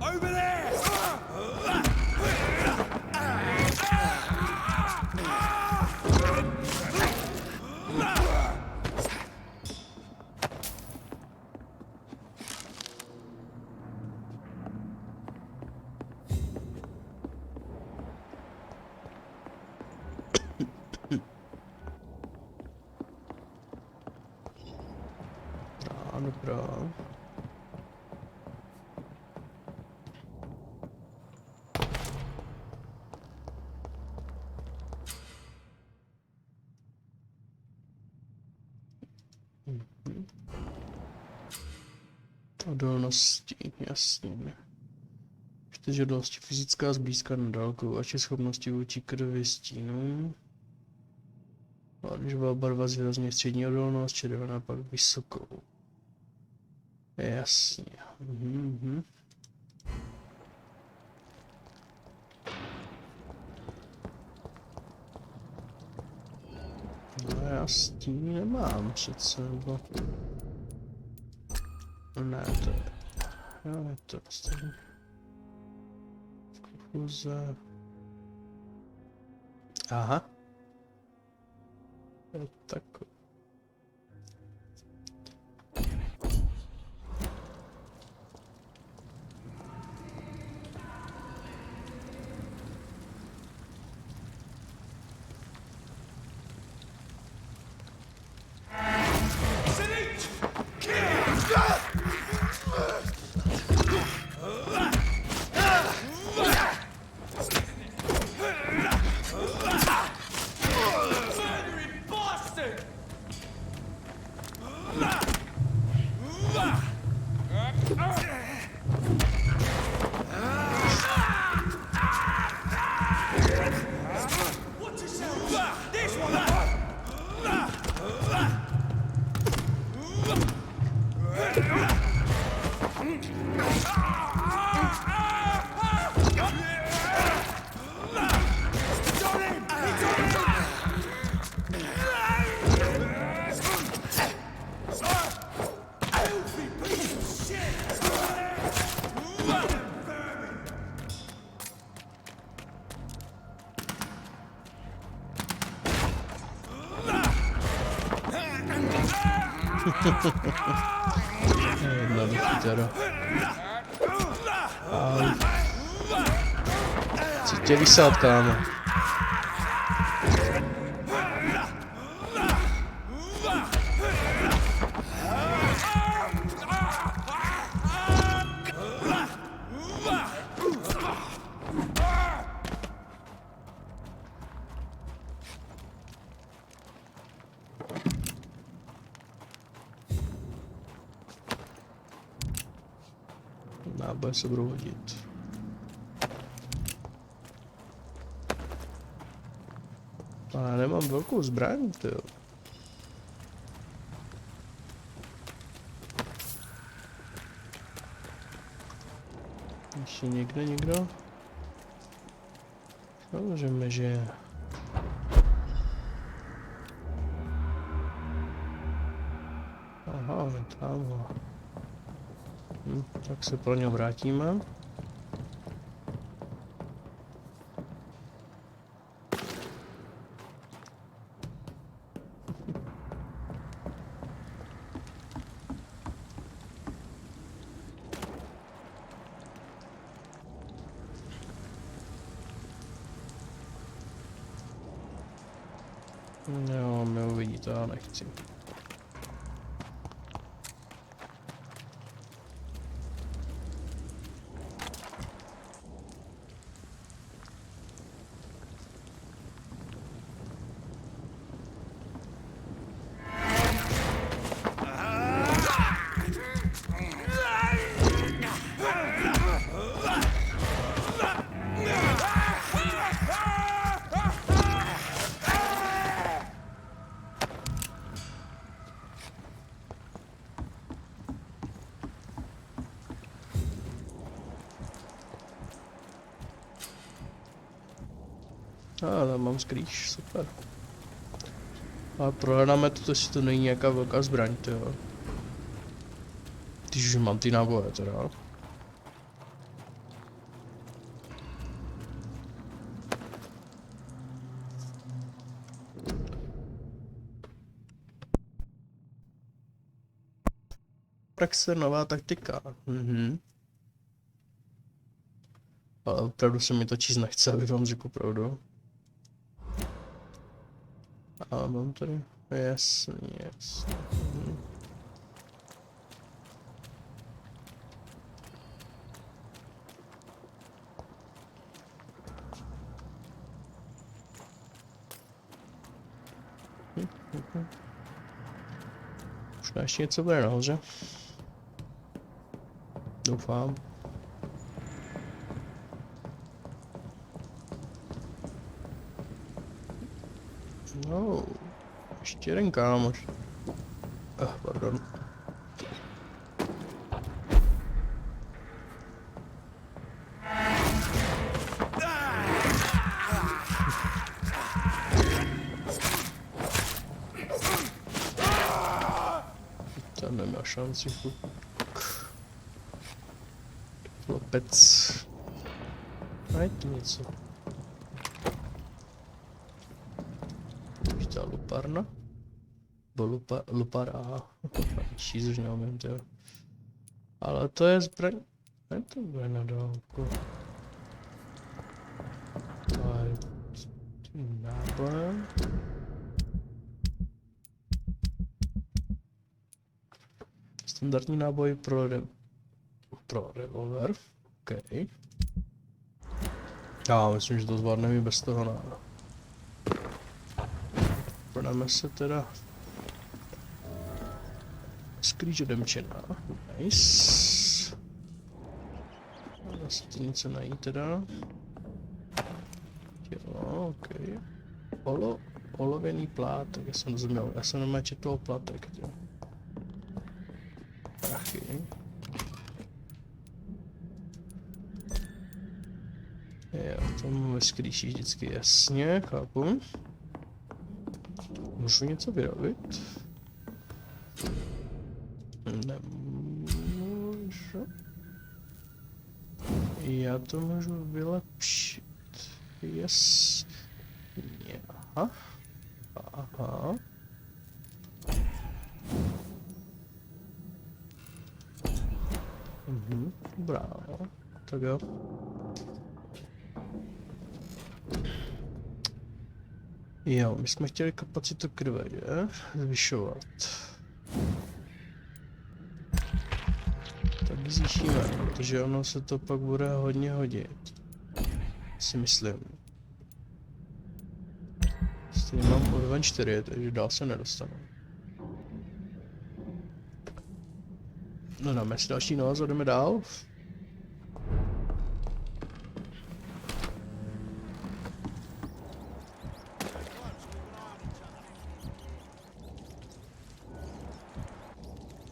Over there! Dobrá. Odolnosti, jasně. 4 odolnosti, fyzická zblízka na dálku, ač je schopnosti vůči krvi stínům. Oranžová barva zvýrazně střední odolnost, červená pak vysokou. Jasně. No já stín nemám přece, nebo... Ne, to je... Jo, je to stejně. Konfuze... Aha. Je takový. Jednoduchý teda. Co tě vysát, kámo? Náboje se budou hodit. Ale nemám velkou zbraň, tyjo. Ještě někdo? Samozřejmě, že... Aha, on je tamhle. Tak se pro něho vrátíme. Jo, mě uvidí, to já nechci. Tam mám skrýš, super. Ale prohledáme to, jestli to není nějaká velká zbraň, jo. Když už mám ty náboje, teda. Praxe, nová taktika. Ale opravdu se mi to číst nechce, abych vám řekl pravdu. Ale mám tady, jasně. Možná ještě něco bude nahoře. Doufám. No, ještě jeden kámoš. Pardon. Tam neměl šanci. Chlopec. A je tu něco. Ta luparna? Bo lupara. Číst už neumím, tyjo. Ale to je zbraň. Ne, to bude na dálku. Ale náboje. Standardní náboj pro revolver. OK. Já myslím, že to zvládneme i bez toho náboje. Prodáme se teda skrýž odemčená. Nice. A zase tu něco najít teda. Jo, ok. Olověný plátek, já jsem rozuměl. Já jsem normálně četl plátek. Prachy. Jo, to mám ve skrýši vždycky jasně, chápu. Můžu něco vyrobit? Nemůžu. Já to můžu vylepšit. Yes. Aha. Aha. Dobrá, no. Tak jo. Jo, my jsme chtěli kapacitu krve, že? Zvyšovat. Tak zvýšíme, protože ono se to pak bude hodně hodit. Si myslím. Stejně mám úroveň 4, takže dál se nedostanu. No dáme si další noc a jdeme dál.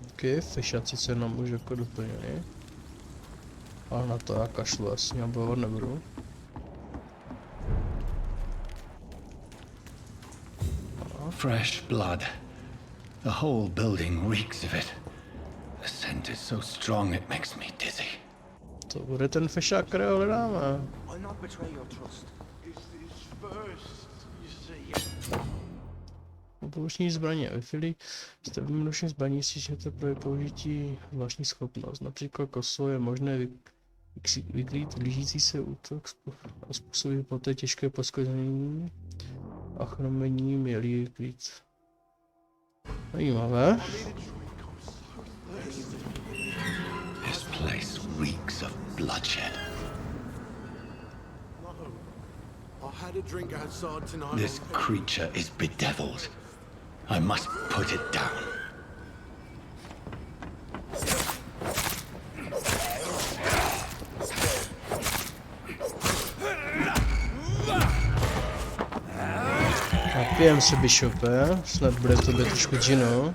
Ok, fešaci se nám už jako doplnili. Ale na to já kašlu, asi já bojovat nebudu. Fresh blood. The whole building reeks of it. The scent is so strong it makes me dizzy. To bude ten fešák, kterého hledáme. I'll not betray your trust. Pouční zbraně. Ve chvíli jste vyměnušení zbraní slyšíte pro použití zvláštní schopnost. Například kosou je možné vykrýt blížící se útok a způsobit poté těžké poškození a chromení mělí vykrýt. Zajímavé. This place reeks of bloodshed. This creature is bedeviled. I must put it down. Napijem se, Bishope, snad bude tobě trošku džino.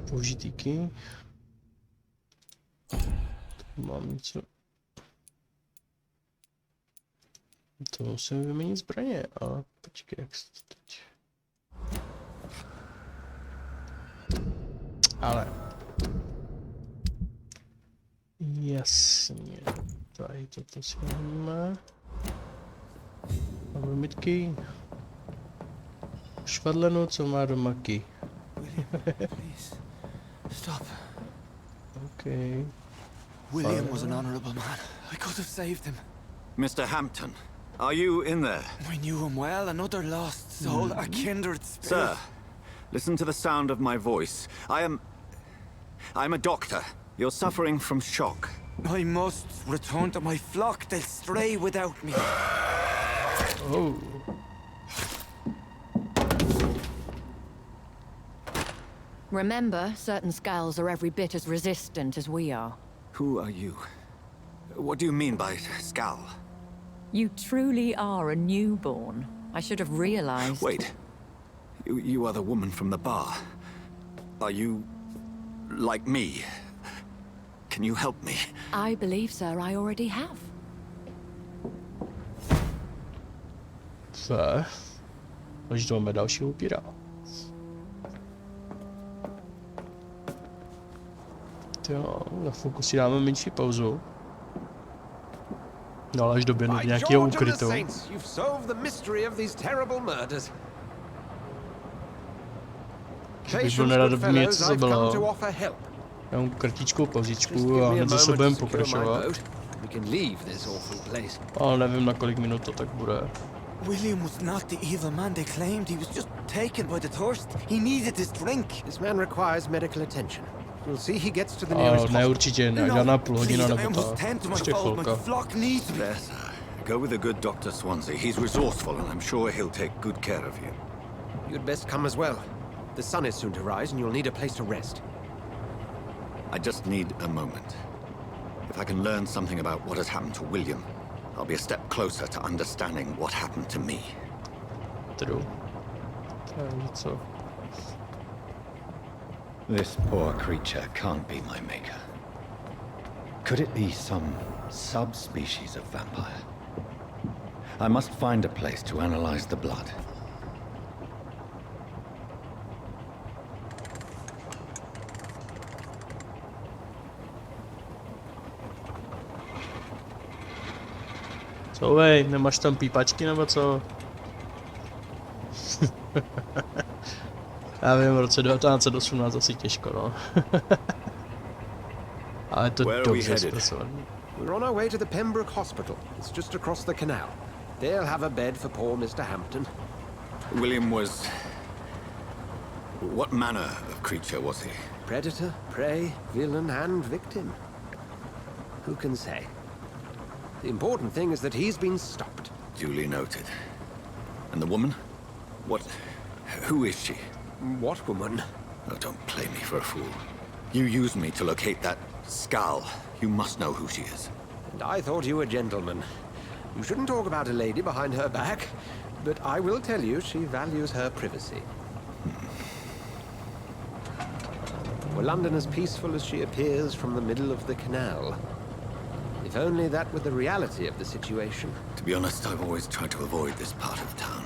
Použitýky. Mám něco. To musím vyměnit zbraně, ale počkej, jak se to teď. Ale. Jasně. Tady toto si hodíme. Máme mytky. Švadlenu, co má domaky. Stop. Okay. William was an honorable man. I could have saved him. Mr. Hampton, are you in there? I knew him well, another lost soul, a kindred spirit. Sir, listen to the sound of my voice. I'm a doctor. You're suffering from shock. I must return to my flock. They'll stray without me. Oh. Remember, certain skulls are every bit as resistant as we are. Who are you? What do you mean by skull? You truly are a newborn. I should have realized. Wait. You are the woman from the bar. Are you like me? Can you help me? I believe, sir, I already have. Co? Už máme dalšího upíra. Jo, na chvilku si dáme menší pauzu. No ale až doběhnu do nějakého ukrytu. Bych byl nerad, aby mě něco zabilo. Dám kratičkou pauzičku a hned zase budeme pokračovat. Ale nevím, na kolik minut to tak bude. William was not the evil man they claimed. He was just taken by the thirst. He needed his drink. This man requires medical attention. We'll see he gets to the nearest hospital. Ne, určitě ne, žádná půl hodina nebo tak. Ještě chvilka. Go with the good Dr. Swansea. He's resourceful and I'm sure he'll take good care of you. You'd best come as well. The sun is soon to rise and you'll need a place to rest. I just need a moment. If I can learn something about what has happened to William, I'll be a step closer to understanding what happened to me. True. Takže co? This poor creature can't be my maker. Could it be some subspecies of vampire? I must find a place to analyze the blood. Co vej, nemáš tam pípačky nebo co? Já vím, v roce 1918 asi těžko, no. Ale to dobře zpracovaný. We're on our way to the Pembroke Hospital. It's just across the canal. They'll have a bed for poor Mr. Hampton. William was... What manner of creature was he? Predator, prey, villain, and victim. Who can say? The important thing is that he's been stopped. Duly noted. And the woman? What... who is she? What woman? Oh, don't play me for a fool. You used me to locate that skull. You must know who she is. And I thought you a gentleman. You shouldn't talk about a lady behind her back, but I will tell you she values her privacy. Were London as peaceful as she appears from the middle of the canal? If only that were the reality of the situation. To be honest, I've always tried to avoid this part of town.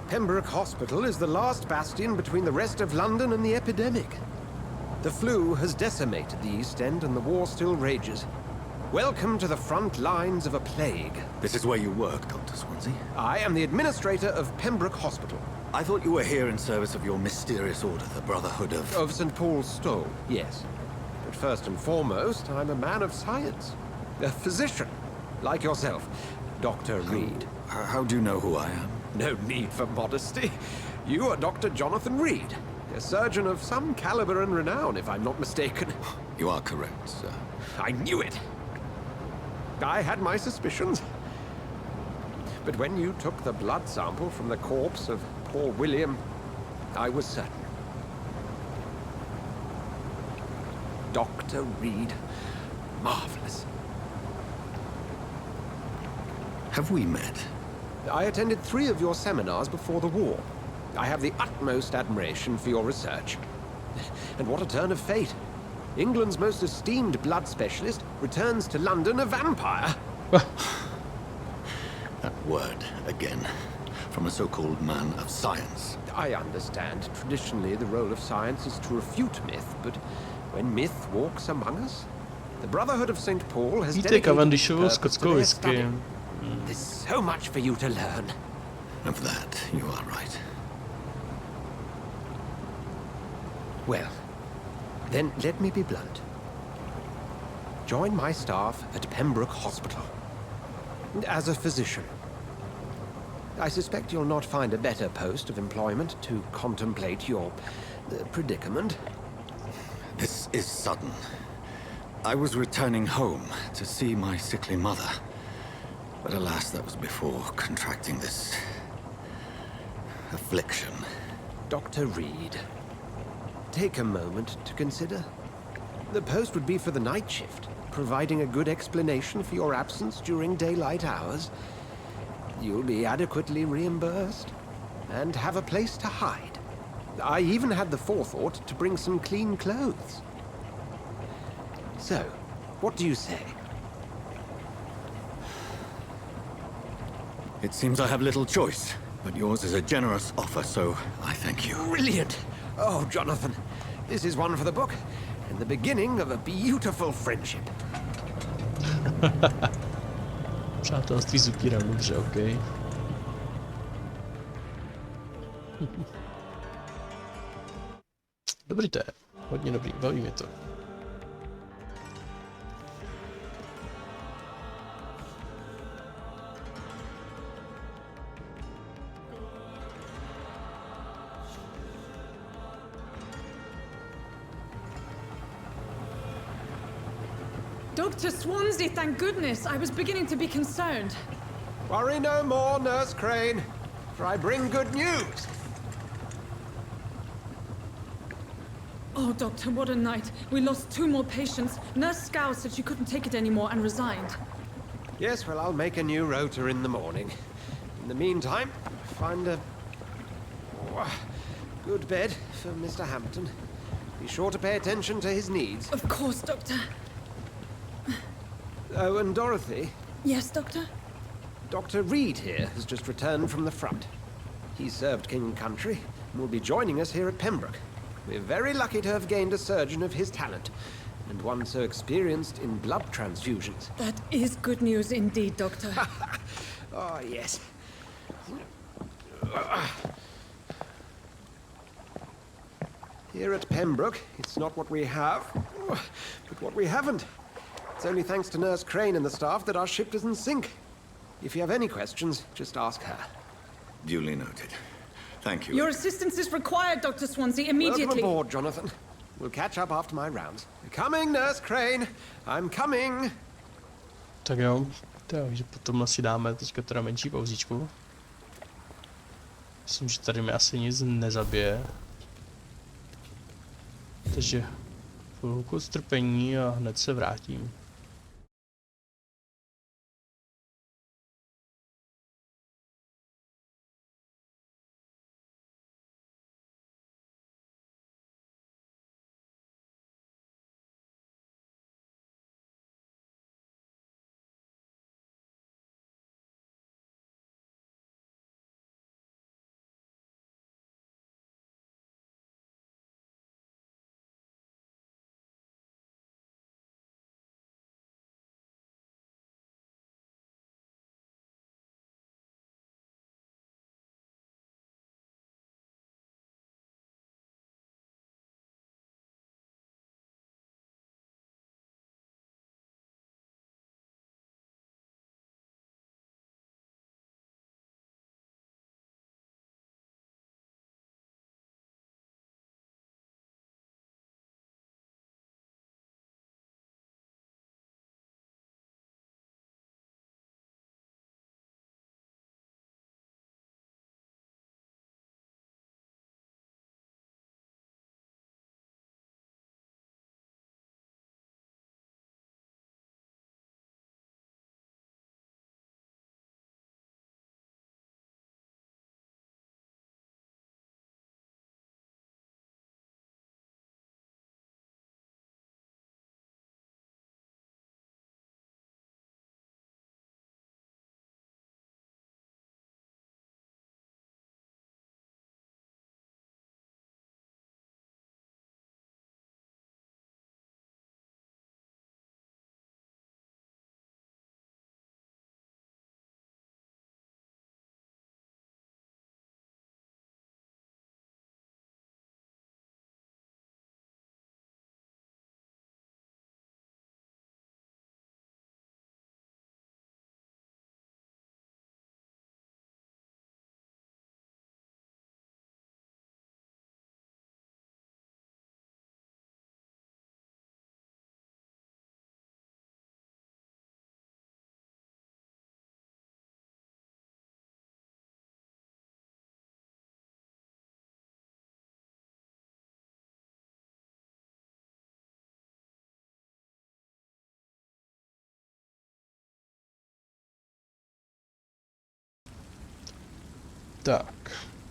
Pembroke Hospital is the last bastion between the rest of London and the epidemic. The flu has decimated the East End and the war still rages. Welcome to the front lines of a plague. This is where you work, Dr. Swansea? I am the administrator of Pembroke Hospital. I thought you were here in service of your mysterious order, the Brotherhood of... Of St. Paul's Stole, yes. But first and foremost, I'm a man of science. A physician, like yourself, Dr. Reed. How do you know who I am? No need for modesty. You are Dr. Jonathan Reed, a surgeon of some caliber and renown, if I'm not mistaken. You are correct, sir. I knew it. I had my suspicions. But when you took the blood sample from the corpse of poor William, I was certain. Dr. Reed. Marvelous. Have we met? I attended 3 of your seminars before the war. I have the utmost admiration for your research. And what a turn of fate. England's most esteemed blood specialist returns to London a vampire. That word, again. From a so-called man of science. I understand. Traditionally, the role of science is to refute myth, but when myth walks among us, the Brotherhood of St. Paul has dedicated purpose to their study. There's so much for you to learn. Of that, you are right. Well, then let me be blunt. Join my staff at Pembroke Hospital. As a physician. I suspect you'll not find a better post of employment to contemplate your predicament. This is sudden. I was returning home to see my sickly mother. But alas, that was before contracting this... affliction. Dr. Reed, take a moment to consider. The post would be for the night shift, providing a good explanation for your absence during daylight hours. You'll be adequately reimbursed, and have a place to hide. I even had the forethought to bring some clean clothes. So, what do you say? It seems I have little choice, but yours is a generous offer, so I thank you. Brilliant! Oh, Jonathan, this is one for the book, and the beginning of a beautiful friendship. Přátelství s upírem, dobře, okej. Dobrý to je, hodně dobrý, baví mě to. Dr. Swansea, thank goodness. I was beginning to be concerned. Worry no more, Nurse Crane, for I bring good news. Oh, Doctor, what a night. We lost 2 more patients. Nurse Scow said she couldn't take it anymore and resigned. Yes, well, I'll make a new rota in the morning. In the meantime, find a good bed for Mr. Hampton. Be sure to pay attention to his needs. Of course, Doctor. Oh, and Dorothy, Yes, Doctor? Dr. Reed here has just returned from the front. He served King and Country and will be joining us here at Pembroke. We're very lucky to have gained a surgeon of his talent, and one so experienced in blood transfusions. That is good news indeed, Doctor. Oh, yes. Here at Pembroke, it's not what we have, but what we haven't. It's only thanks to Nurse Crane and the staff that our ship doesn't sink. If you have any questions, just ask her. Duly noted. Thank you. Your assistance is required, Dr. Swansea, immediately. Welcome aboard, Jonathan. We'll catch up after my rounds. Coming, Nurse Crane. I'm coming. Tak jo, takže potom si dáme teďka teda menší pauzičku. Myslím, že tady mi asi nic nezabije. Takže chvilku strpení a hned se vrátím.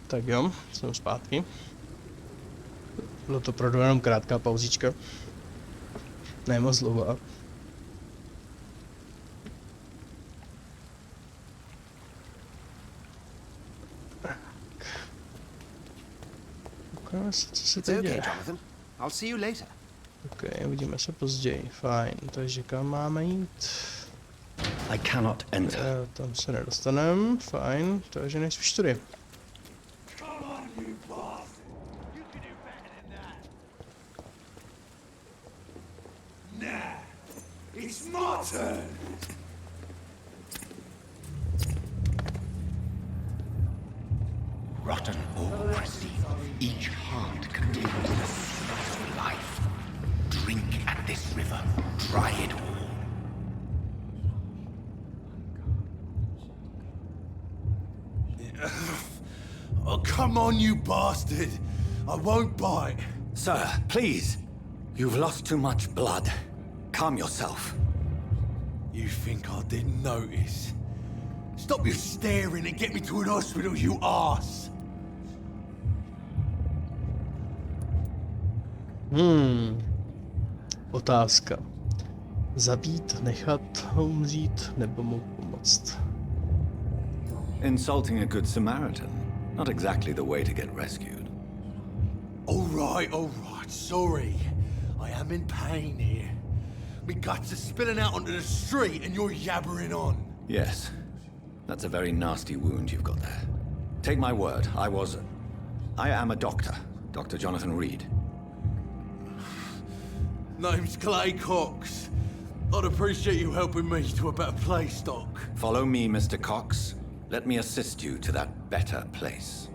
Tak jo, jsem zpátky. Bylo to opravdu jenom krátká pauzička. Ne moc dlouhá. Ukážeme si, co se teď děje. I'll see you later. Ok, uvidíme se později. Fajn, takže kam máme jít? I cannot enter. Tam se nedostaneme. Fajn, takže nejspíš tady. It's my turn! Rotten or pristine, each heart contains the source of life. Drink at this river, try it all. Oh, come on, you bastard! I won't bite. Sir, please. You've lost too much blood. Calm yourself. You think I didn't notice? Stop your staring and get me to an hospital, you arse! Otázka. Zabít, nechat ho umřít, nebo mu pomoct? Insulting a good Samaritan. Not exactly the way to get rescued. All right, sorry. I am in pain here. My guts are spilling out onto the street and you're yabbering on. Yes. That's a very nasty wound you've got there. Take my word, I am a doctor. Dr. Jonathan Reed. Name's Clay Cox. I'd appreciate you helping me to a better place, Doc. Follow me, Mr. Cox. Let me assist you to that better place.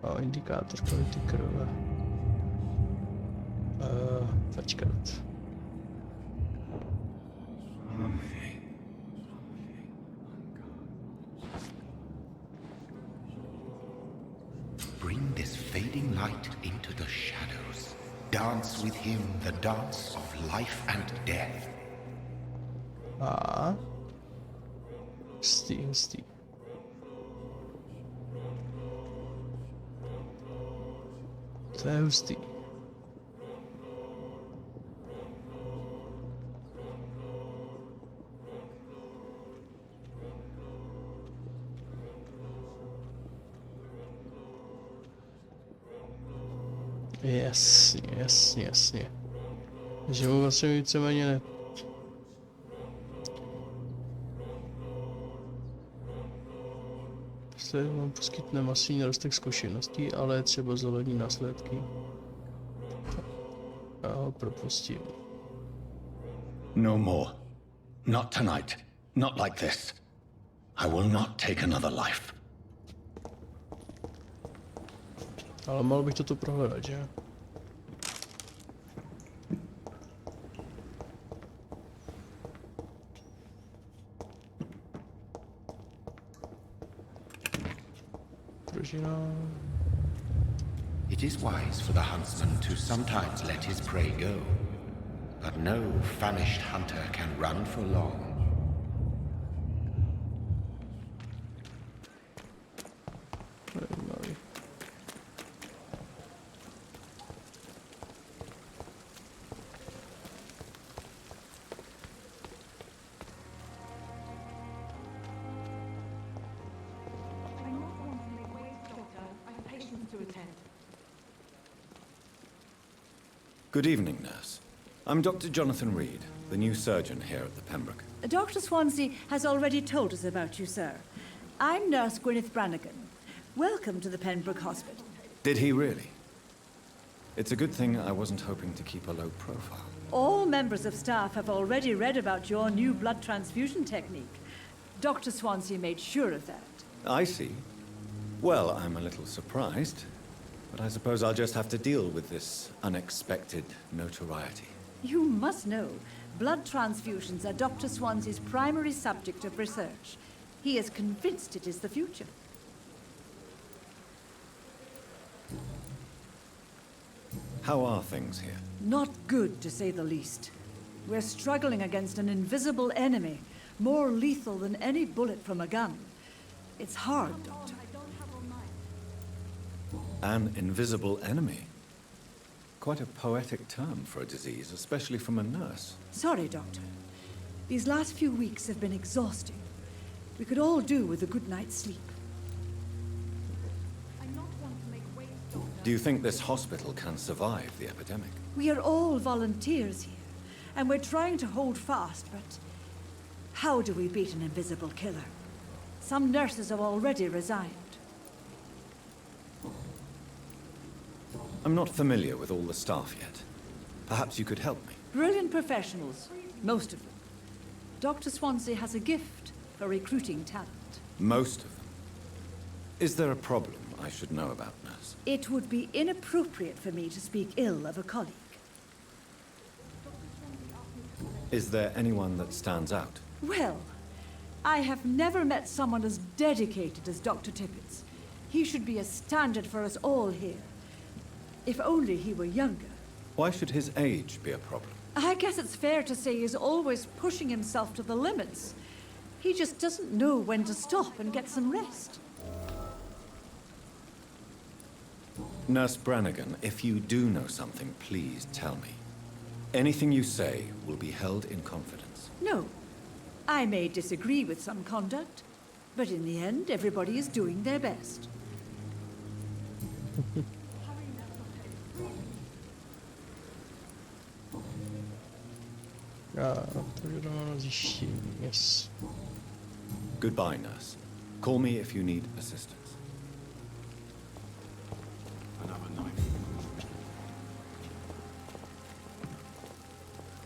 Indikátor kvality krve. Počkat. Bring this fading light into the shadows. Dance with him the dance of life and death. Hustý. To je hustý. Jasně. Že mu vlastně víceméně ne... Se vám poskytne masivní narostek zkušeností, ale je třeba zohlednit následky. Já ho propustím. No more. Not tonight. Not like this. I will not take another life. Ale mohl bych toto prohledat, že? It is wise for the huntsman to sometimes let his prey go, but no famished hunter can run for long. Good evening, nurse. I'm Dr. Jonathan Reed, the new surgeon here at the Pembroke. Dr. Swansea has already told us about you, sir. I'm Nurse Gwyneth Brannigan. Welcome to the Pembroke Hospital. Did he really? It's a good thing I wasn't hoping to keep a low profile. All members of staff have already read about your new blood transfusion technique. Dr. Swansea made sure of that. I see. Well, I'm a little surprised, but I suppose I'll just have to deal with this unexpected notoriety. You must know, blood transfusions are Dr. Swansea's primary subject of research. He is convinced it is the future. How are things here? Not good, to say the least. We're struggling against an invisible enemy, more lethal than any bullet from a gun. It's hard, Doctor. An invisible enemy? Quite a poetic term for a disease, especially from a nurse. Sorry, Doctor. These last few weeks have been exhausting. We could all do with a good night's sleep. Do you think this hospital can survive the epidemic? We are all volunteers here, and we're trying to hold fast, but how do we beat an invisible killer? Some nurses have already resigned. I'm not familiar with all the staff yet. Perhaps you could help me. Brilliant professionals, most of them. Dr. Swansea has a gift for recruiting talent. Most of them. Is there a problem I should know about, nurse? It would be inappropriate for me to speak ill of a colleague. Is there anyone that stands out? Well, I have never met someone as dedicated as Dr. Tippett. He should be a standard for us all here. If only he were younger. Why should his age be a problem? I guess it's fair to say he's always pushing himself to the limits. He just doesn't know when to stop and get some rest. Nurse Brannigan, if you do know something, please tell me. Anything you say will be held in confidence. No. I may disagree with some conduct, but in the end, everybody is doing their best. Yes. Goodbye, nurse. Call me if you need assistance.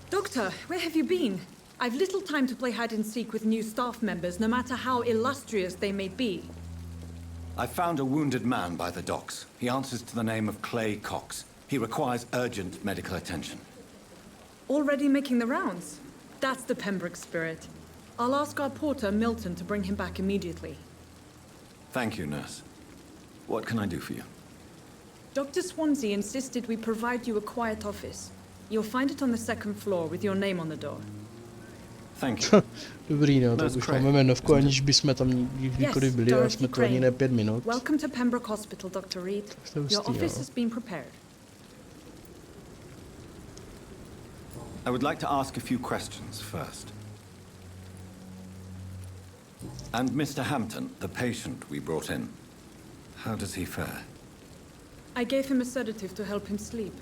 Doctor, where have you been? I've little time to play hide and seek with new staff members, no matter how illustrious they may be. I found a wounded man by the docks. He answers to the name of Clay Cox. He requires urgent medical attention. Already making the rounds? That's the Pembroke spirit. I'll ask our porter, Milton, to bring him back immediately. Thank you, nurse. What can I do for you? Dr. Swansea insisted we provide you a quiet office. You'll find it on the second floor with your name on the door. Thank you. Dobrý, no, tak už máme jmenovku, aniž bychom tam kdykoliv byli, a jsme tu ani ne 5 minut. Welcome to Pembroke Hospital, Dr. Reed. Your office has been prepared. I would like to ask a few questions first. And Mr. Hampton, the patient we brought in, how does he fare? I gave him a sedative to help him sleep.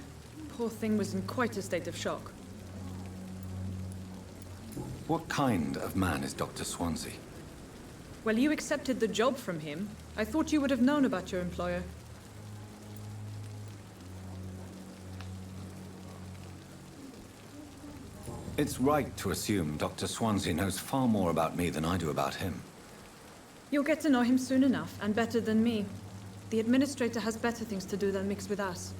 Poor thing was in quite a state of shock. What kind of man is Dr. Swansea? Well, you accepted the job from him. I thought you would have known about your employer. It's right to assume Dr. Swansea knows far more about me than I do about him. You'll get to know him soon enough, and better than me. The administrator has better things to do than mix with us.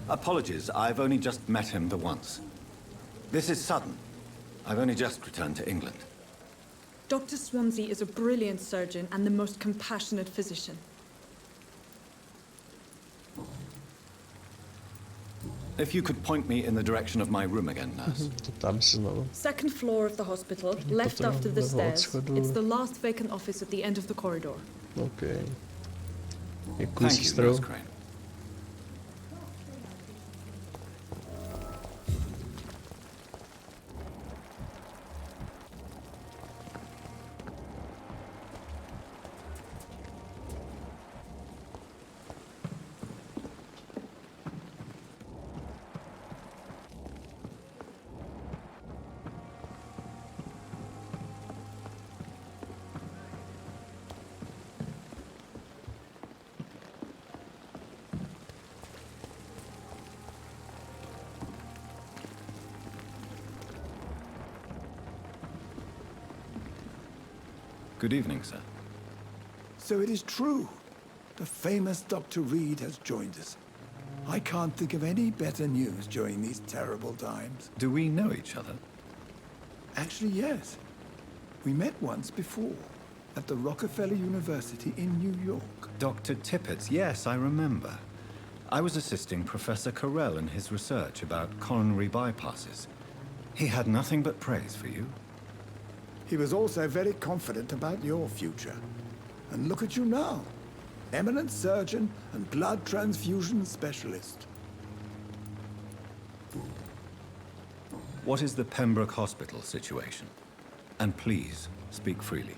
Apologies, I've only just met him the once. This is sudden. I've only just returned to England. Dr. Swansea is a brilliant surgeon and the most compassionate physician. If you could point me in the direction of my room again, nurse. Second floor of the hospital, left after the stairs. It's the last vacant office at the end of the corridor. Okay. Thank you, Nurse Crane. Good evening, sir. So it is true. The famous Dr. Reed has joined us. I can't think of any better news during these terrible times. Do we know each other? Actually, yes. We met once before, at the Rockefeller University in New York. Dr. Tippett, yes, I remember. I was assisting Professor Carell in his research about coronary bypasses. He had nothing but praise for you. He was also very confident about your future. And look at you now. Eminent surgeon and blood transfusion specialist. What is the Pembroke Hospital situation? And please, speak freely.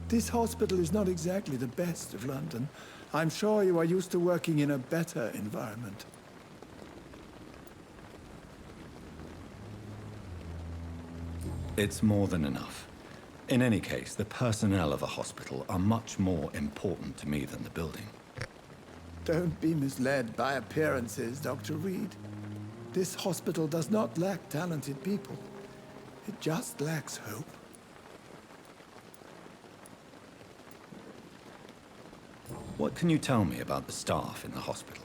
This hospital is not exactly the best of London. I'm sure you are used to working in a better environment. It's more than enough. In any case, the personnel of a hospital are much more important to me than the building. Don't be misled by appearances, Dr. Reed. This hospital does not lack talented people. It just lacks hope. What can you tell me about the staff in the hospital?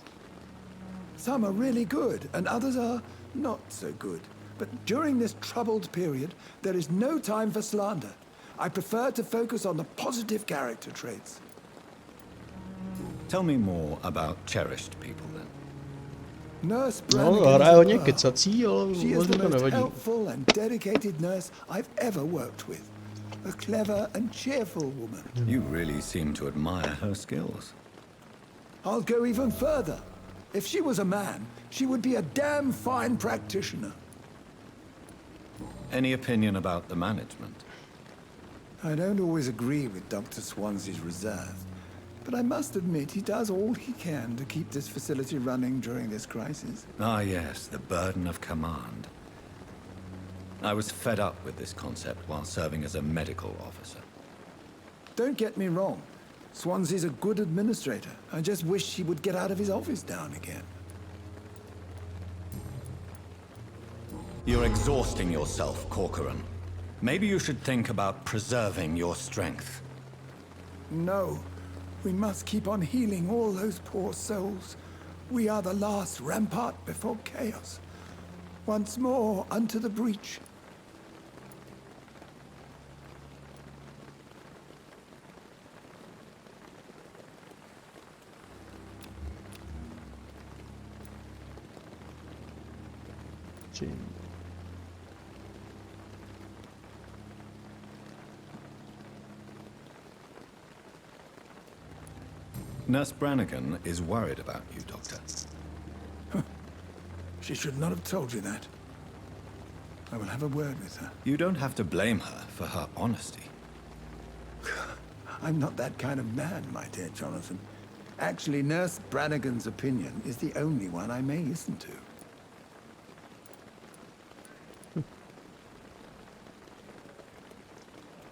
Some are really good, and others are not so good. But during this troubled period, there is no time for slander. I prefer to focus on the positive character traits. Tell me more about cherished people, then. Nurse No, Brannigan hraje hodně kecací, ale She is možná the to most nevadí. helpful and dedicated nurse I've ever worked with. A clever and cheerful woman. You really seem to admire her skills. I'll go even further. If she was a man, she would be a damn fine practitioner. Any opinion about the management? I don't always agree with Dr. Swansea's reserve, but I must admit he does all he can to keep this facility running during this crisis. Ah, yes, the burden of command. I was fed up with this concept while serving as a medical officer. Don't get me wrong. Swansea's a good administrator. I just wish he would get out of his office down again. You're exhausting yourself, Corcoran. Maybe you should think about preserving your strength. No. We must keep on healing all those poor souls. We are the last rampart before chaos. Once more, unto the breach. Nurse Brannigan is worried about you, Doctor. She should not have told you that. I will have a word with her. You don't have to blame her for her honesty. I'm not that kind of man, my dear Jonathan. Actually, Nurse Brannigan's opinion is the only one I may listen to.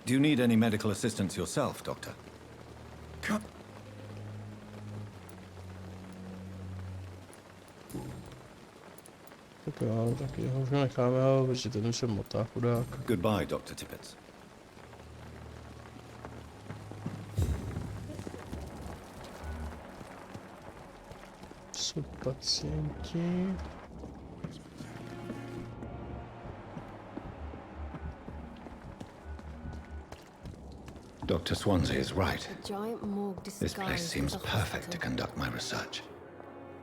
Do you need any medical assistance yourself, Doctor? Come. Tak jo, tak jeho už necháme ho, protože ten už se motá, chudák. Goodbye, Dr. Tippett. Jsou pacienti. Dr. Swansea is right. A giant morgue This place seems perfect to conduct my research.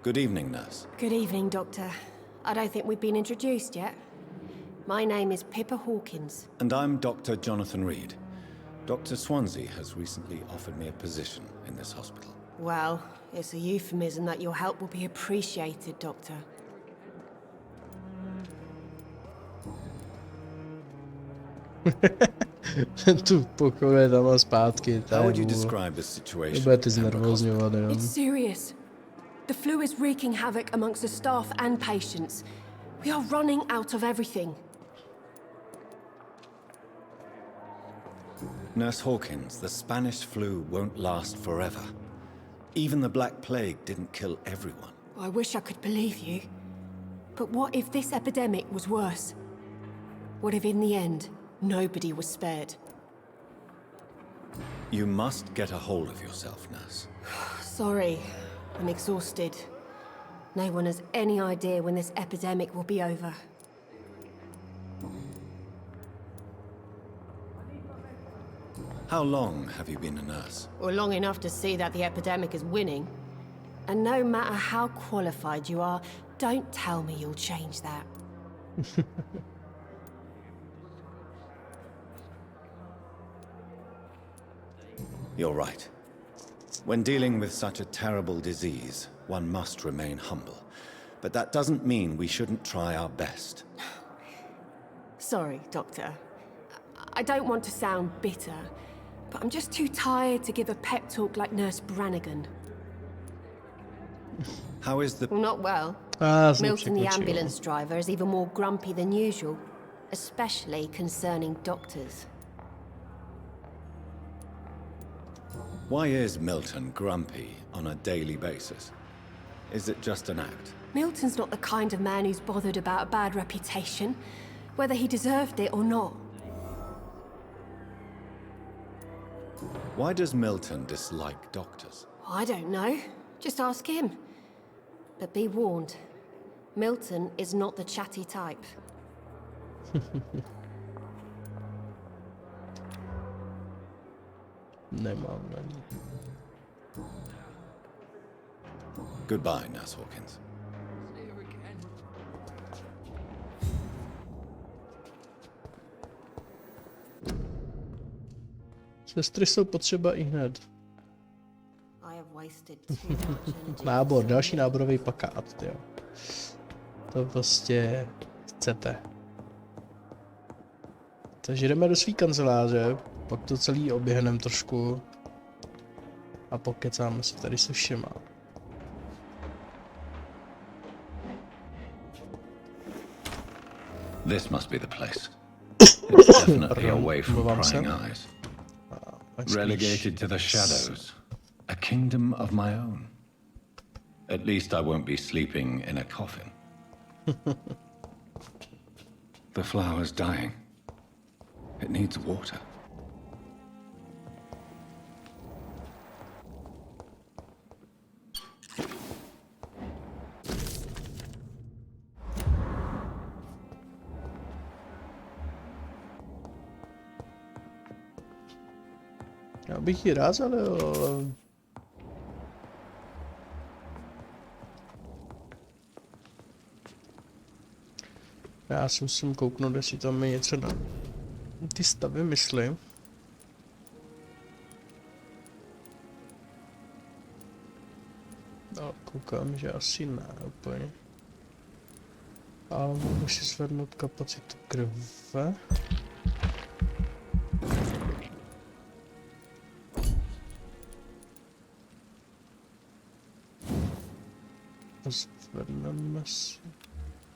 Good evening, nurse. Good evening, Doctor. I don't think we've been introduced yet. My name is Pippa Hawkins. And I'm Dr. Jonathan Reed. Dr. Swansea has recently offered me a position in this hospital. Well, it's a euphemism that your help will be appreciated, Doctor. Tu pokoj tam a zpátky. How would you describe the situation? Budete znervózňovat jenom. It's serious. The flu is wreaking havoc amongst the staff and patients. We are running out of everything. Nurse Hawkins, the Spanish flu won't last forever. Even the Black Plague didn't kill everyone. I wish I could believe you. But what if this epidemic was worse? What if in the end, nobody was spared? You must get a hold of yourself, nurse. Sorry, I'm exhausted. No one has any idea when this epidemic will be over. How long have you been a nurse? Well, long enough to see that the epidemic is winning. And no matter how qualified you are, don't tell me you'll change that. You're right. When dealing with such a terrible disease, one must remain humble. But that doesn't mean we shouldn't try our best. Sorry, Doctor. I don't want to sound bitter, but I'm just too tired to give a pep talk like Nurse Brannigan. How is the... Well, not well. Milton, the ambulance driver, is even more grumpy than usual, especially concerning doctors. Why is Milton grumpy on a daily basis? Is it just an act? Milton's not the kind of man who's bothered about a bad reputation, whether he deserved it or not. Why does Milton dislike doctors? I don't know. Just ask him. But be warned, Milton is not the chatty type. Nemám ani. Goodbye, Nurse Hawkins. Sestry jsou potřeba i hned. I have Nábor, další náborový plakát, jo. To prostě chcete. Takže jdeme do svý kanceláře, pak to celý oběhnem trošku a pokecáme si tady se všema. This must be the place. It's definitely away from prying eyes. Relegated to the shadows. A kingdom of my own. At least I won't be sleeping in a coffin. The flower's dying. It needs water. Já bych ji rád, ale já si musím kouknout, jestli tam je něco na ty stavy mysli. No, koukám, že asi ne úplně. Ale můžu si zvednout kapacitu krve.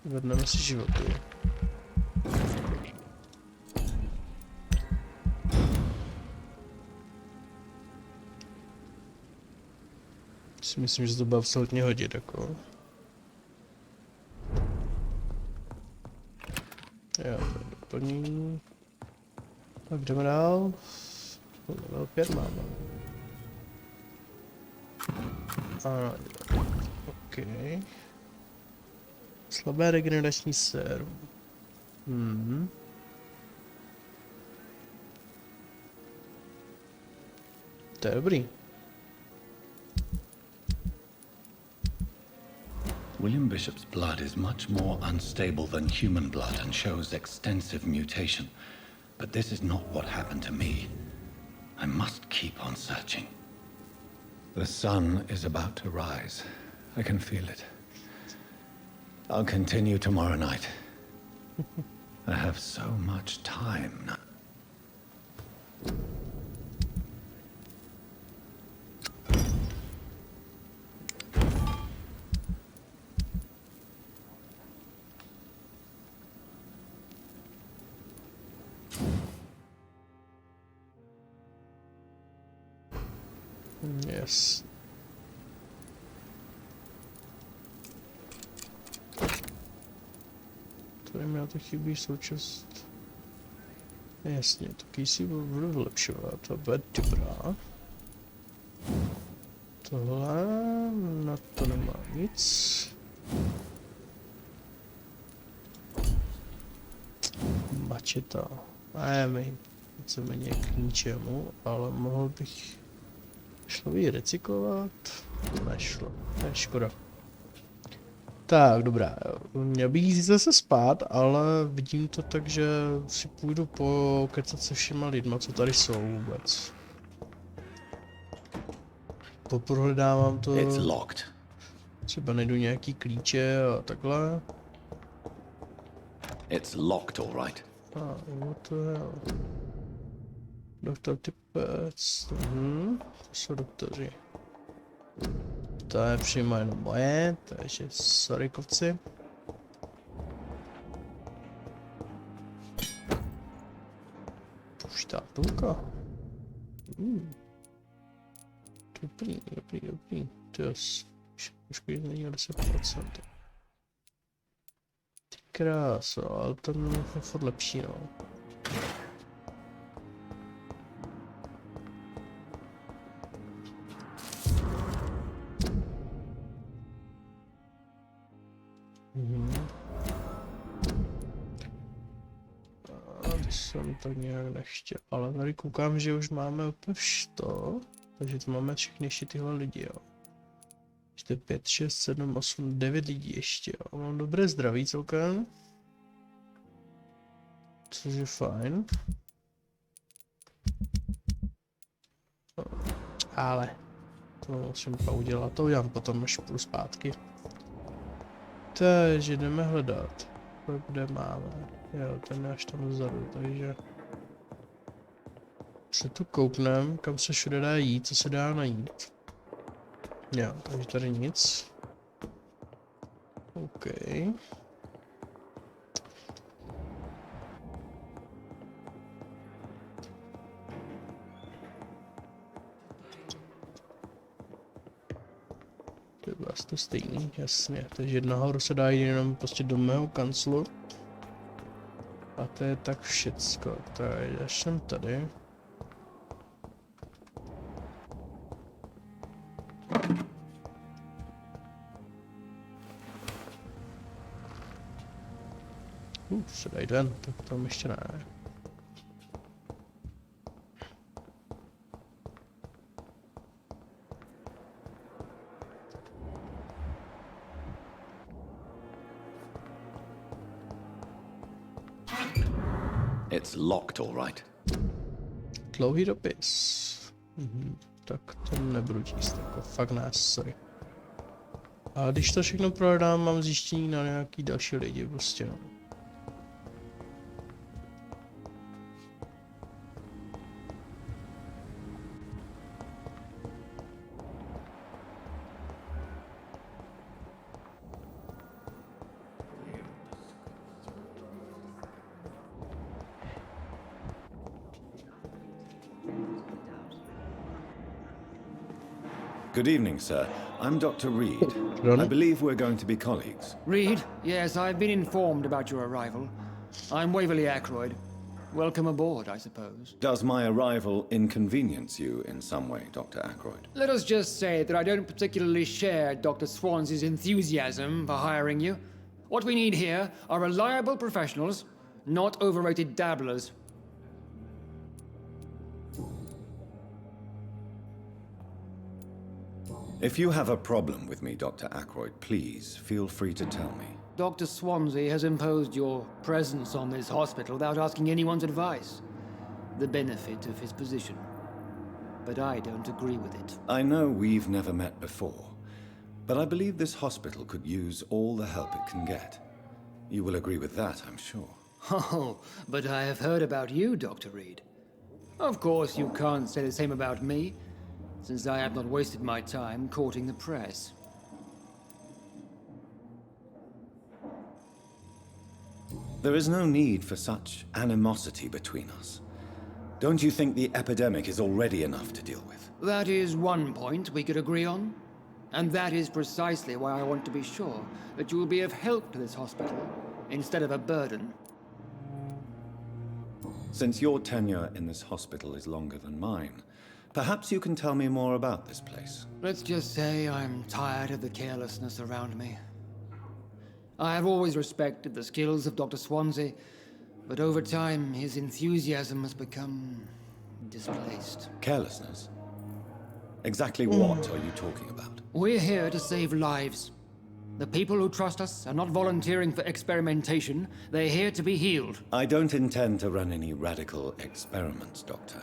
Zvedneme si životy. Si myslím, že to bude absolutně hodit, jako. Já to doplním. Tak jdeme dál. Level 5 máme. Ano, OK. Slabé regenerační sérum. To je dobrý. William Bishop's blood is much more unstable than human blood and shows extensive mutation. But this is not what happened to me. I must keep on searching. The sun is about to rise. I can feel it. I'll continue tomorrow night. I have so much time now. Yes. Tady mi na to chybí součást. Jasně, to kýsi budu vylepšovat, to bude dobrá. Tohle, na to nemá nic. Mačeta, nevím, víceméně k ničemu, ale mohl bych. Šlo ji recyklovat? Nešlo, to je škoda. Tak, dobrá, měl bych jít zase spát, ale vidím to tak, že si půjdu pokecat se všema lidma, co tady jsou vůbec. Poprohledávám to. Třeba najdu nějaký klíče a takhle. It's locked, all right. What the hell? Doktor Tipec, to jsou doktoři. To je přímo jenom moje, takže sorry kovci. Štátovka. Dobrý. To je škoda, není o 10%. Ty kráso, ale to je furt lepší, no. Jsem tak nějak nechtěl, ale tady koukám, že už máme úplně to, takže tu máme všechny ještě tyhle lidi, jo. Ještě 5, 6, 7, 8, 9 lidí ještě, jo. Mám dobré zdraví celkem. Což je fajn. Ale to musím udělat, to udělám potom, až půjdu zpátky. Takže jdeme hledat. Kde máme? Jo, ten je až tam vzadu, takže... Se tu kouknem, kam se všude dá jít, co se dá najít. Jo, takže tady nic. OK. To je vlastně stejný, jasně. Takže nahoru se dá jít jenom prostě do mého kanclu. A to je tak všecko. Takže až jsem tady. Se dají ven, tak tam ještě ne. It's locked, all right. Dlouhý dopis. Tak to nebudu číst, jako fakt ne, sorry. A když to všechno prohledám, mám zjištění na nějaký další lidi, prostě no. Good evening, sir. I'm Dr. Reed. I believe we're going to be colleagues. Reed? Yes, I've been informed about your arrival. I'm Waverly Ackroyd. Welcome aboard, I suppose. Does my arrival inconvenience you in some way, Dr. Ackroyd? Let us just say that I don't particularly share Dr. Swansea's enthusiasm for hiring you. What we need here are reliable professionals, not overrated dabblers. If you have a problem with me, Dr. Ackroyd, please feel free to tell me. Dr. Swansea has imposed your presence on this hospital without asking anyone's advice. The benefit of his position. But I don't agree with it. I know we've never met before, but I believe this hospital could use all the help it can get. You will agree with that, I'm sure. Oh, but I have heard about you, Dr. Reed. Of course, you can't say the same about me, since I have not wasted my time courting the press. There is no need for such animosity between us. Don't you think the epidemic is already enough to deal with? That is one point we could agree on. And that is precisely why I want to be sure that you will be of help to this hospital, instead of a burden. Since your tenure in this hospital is longer than mine, perhaps you can tell me more about this place. Let's just say I'm tired of the carelessness around me. I have always respected the skills of Dr. Swansea, but over time his enthusiasm has become displaced. Carelessness? Exactly what are you talking about? We're here to save lives. The people who trust us are not volunteering for experimentation. They're here to be healed. I don't intend to run any radical experiments, Doctor.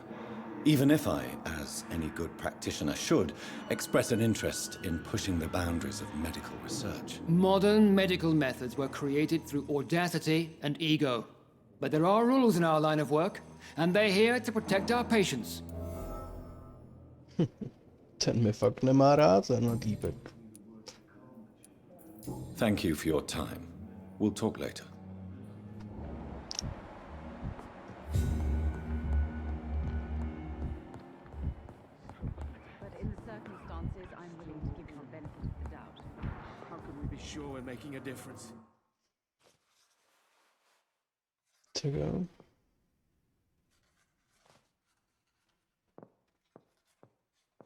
Even if I, as any good practitioner should, express an interest in pushing the boundaries of medical research. Modern medical methods were created through audacity and ego. But there are rules in our line of work, and they're here to protect our patients. Ten mi fakt nemá rád, tenhle týpek. Thank you for your time. We'll talk later. But in the circumstances, I'm willing to give you the benefit of the doubt. How can we be sure we're making a difference? Tak jo.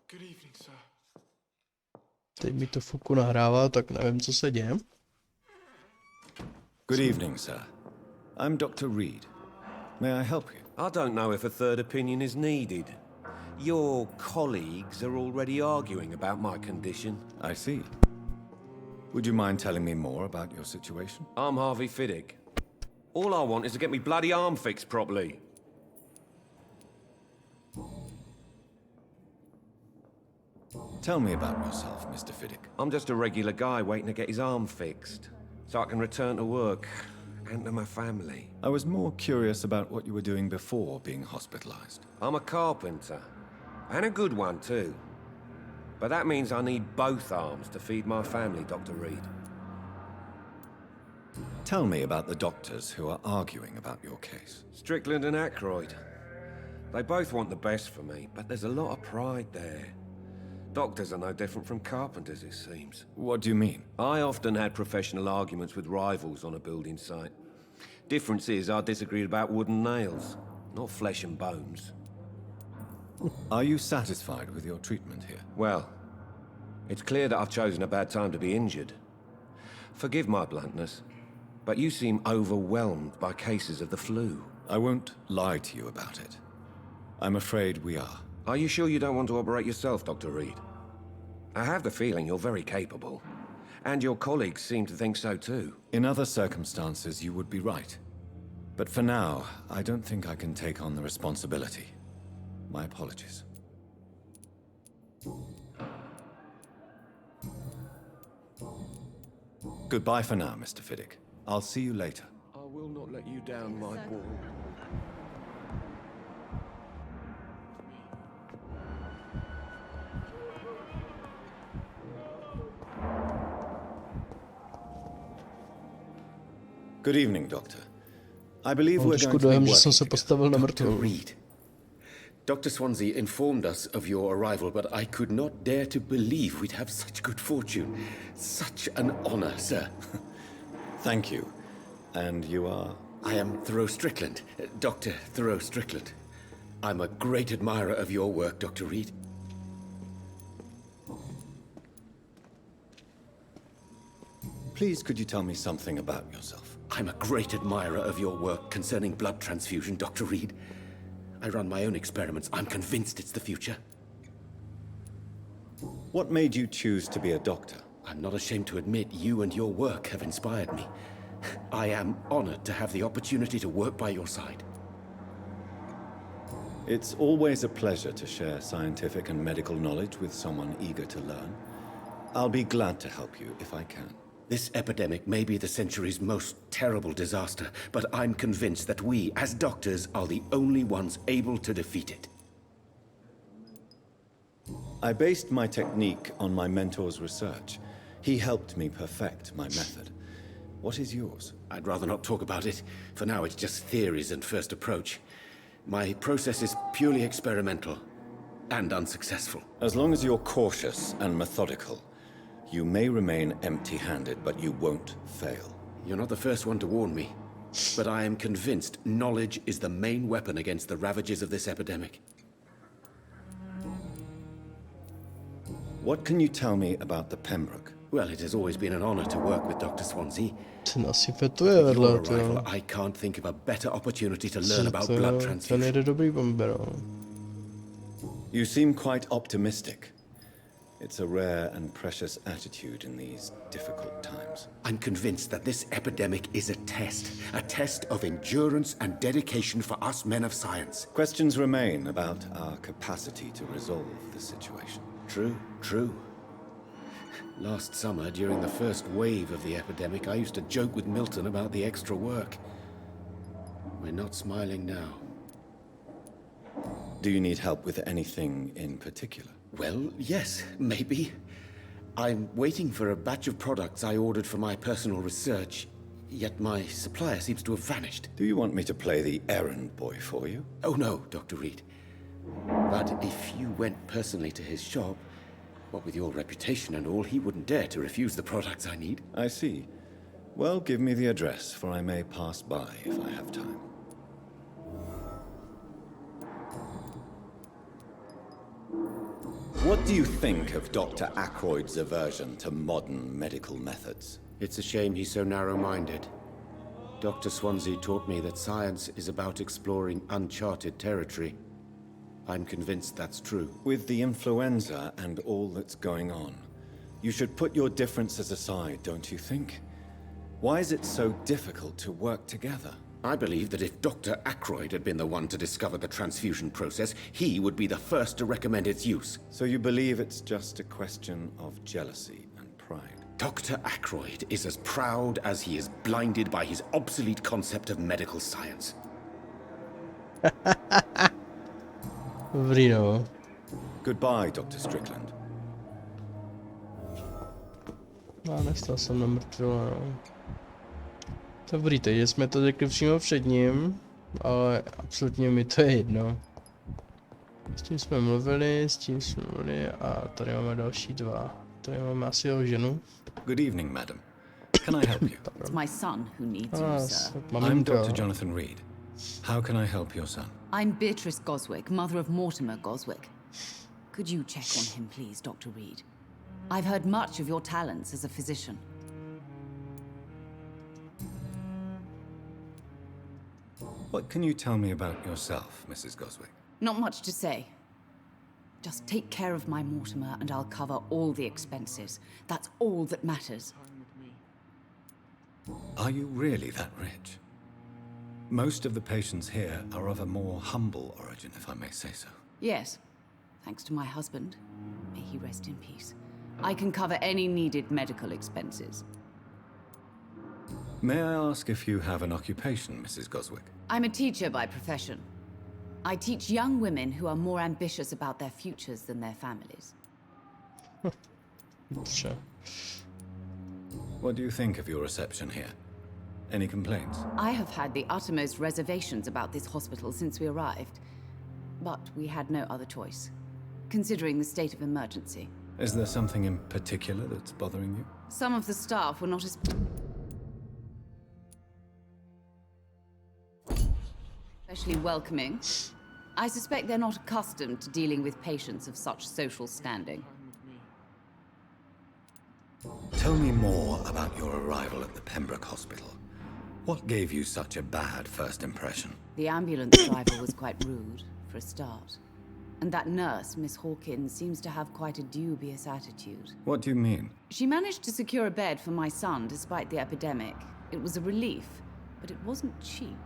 Good evening, sir. Teď mi to fuku nahrává, tak nevím, co se děje. Good evening, sir. I'm Dr. Reed. May I help you? I don't know if a third opinion is needed. Your colleagues are already arguing about my condition. I see. Would you mind telling me more about your situation? I'm Harvey Fiddick. All I want is to get me bloody arm fixed properly. Tell me about yourself, Mr. Fiddick. I'm just a regular guy waiting to get his arm fixed, so I can return to work and to my family. I was more curious about what you were doing before being hospitalized. I'm a carpenter, and a good one too. But that means I need both arms to feed my family, Dr. Reed. Tell me about the doctors who are arguing about your case. Strickland and Ackroyd. They both want the best for me, but there's a lot of pride there. Doctors are no different from carpenters, it seems. What do you mean? I often had professional arguments with rivals on a building site. Difference is, I disagreed about wooden nails, not flesh and bones. Are you satisfied with your treatment here? Well, it's clear that I've chosen a bad time to be injured. Forgive my bluntness, but you seem overwhelmed by cases of the flu. I won't lie to you about it. I'm afraid we are. Are you sure you don't want to operate yourself, Dr. Reed? I have the feeling you're very capable. And your colleagues seem to think so too. In other circumstances, you would be right. But for now, I don't think I can take on the responsibility. My apologies. Goodbye for now, Mr. Fiddick. I'll see you later. I will not let you down, my boy. Good evening, Doctor. I believe we're trošku going to be dojem, že jsem working se postavil na mrtvou. Reed. Dr. Swansea informed us of your arrival, but I could not dare to believe we'd have such good fortune. Such an honor, sir. Thank you. And you are? I am Thoreau Strickland, Dr. Thoreau Strickland. I'm a great admirer of your work, Dr. Reed. Please, could you tell me something about yourself? I'm a great admirer of your work concerning blood transfusion, Dr. Reed. I run my own experiments. I'm convinced it's the future. What made you choose to be a doctor? I'm not ashamed to admit you and your work have inspired me. I am honored to have the opportunity to work by your side. It's always a pleasure to share scientific and medical knowledge with someone eager to learn. I'll be glad to help you if I can. This epidemic may be the century's most terrible disaster, but I'm convinced that we, as doctors, are the only ones able to defeat it. I based my technique on my mentor's research. He helped me perfect my method. What is yours? I'd rather not talk about it. For now, it's just theories and first approach. My process is purely experimental and unsuccessful. As long as you're cautious and methodical, you may remain empty-handed, but you won't fail. You're not the first one to warn me, but I am convinced knowledge is the main weapon against the ravages of this epidemic. What can you tell me about the Pembroke? Well, it has always been an honor to work with Dr. Swansea. Ten asi fetuje vedle, Your to arrival, jo. I can't think of a better opportunity to learn about blood Ten transfusion. jede dobrý bomber, no. You seem quite optimistic. It's a rare and precious attitude in these difficult times. I'm convinced that this epidemic is a test of endurance and dedication for us men of science. Questions remain about our capacity to resolve the situation. True, true. Last summer, during the first wave of the epidemic, I used to joke with Milton about the extra work. We're not smiling now. Do you need help with anything in particular? Well, yes, maybe. I'm waiting for a batch of products I ordered for my personal research, yet my supplier seems to have vanished. Do you want me to play the errand boy for you? Oh no, Dr. Reed. But if you went personally to his shop, what with your reputation and all, he wouldn't dare to refuse the products I need. I see. Well, give me the address, for I may pass by if I have time. What do you think of Dr. Ackroyd's aversion to modern medical methods? It's a shame he's so narrow-minded. Dr. Swansea taught me that science is about exploring uncharted territory. I'm convinced that's true. With the influenza and all that's going on, you should put your differences aside, don't you think? Why is it so difficult to work together? I believe that if Dr. Ackroyd had been the one to discover the transfusion process, he would be the first to recommend its use. So you believe it's just a question of jealousy and pride? Dr. Ackroyd is as proud as he is blinded by his obsolete concept of medical science. Dobrý, no. Goodbye, Dr. Strickland. No, nestal jsem na mrtvilo, no. Dobrý, teď jsme to řekli přímo před ním, ale absolutně mi to je jedno. S tím jsme mluvili, a tady máme další dva. Tady máme asi jeho ženu. Good evening, madam. Can I help you? It's my son who needs you, sir. I'm Dr. Jonathan Reed. How can I help your son? I'm Beatrice Goswick, mother of Mortimer Goswick. Could you check on him, please, Dr. Reed? I've heard much of your talents as a physician. What can you tell me about yourself, Mrs. Goswick? Not much to say. Just take care of my Mortimer and I'll cover all the expenses. That's all that matters. Are you really that rich? Most of the patients here are of a more humble origin, if I may say so. Yes, thanks to my husband. May he rest in peace. I can cover any needed medical expenses. May I ask if you have an occupation, Mrs. Goswick? I'm a teacher by profession. I teach young women who are more ambitious about their futures than their families. Sure. What do you think of your reception here? Any complaints? I have had the uttermost reservations about this hospital since we arrived. But we had no other choice, considering the state of emergency. Is there something in particular that's bothering you? Some of the staff were not as... especially welcoming. I suspect they're not accustomed to dealing with patients of such social standing. Tell me more about your arrival at the Pembroke Hospital. What gave you such a bad first impression? The ambulance driver was quite rude, for a start. And that nurse, Miss Hawkins, seems to have quite a dubious attitude. What do you mean? She managed to secure a bed for my son despite the epidemic. It was a relief, but it wasn't cheap.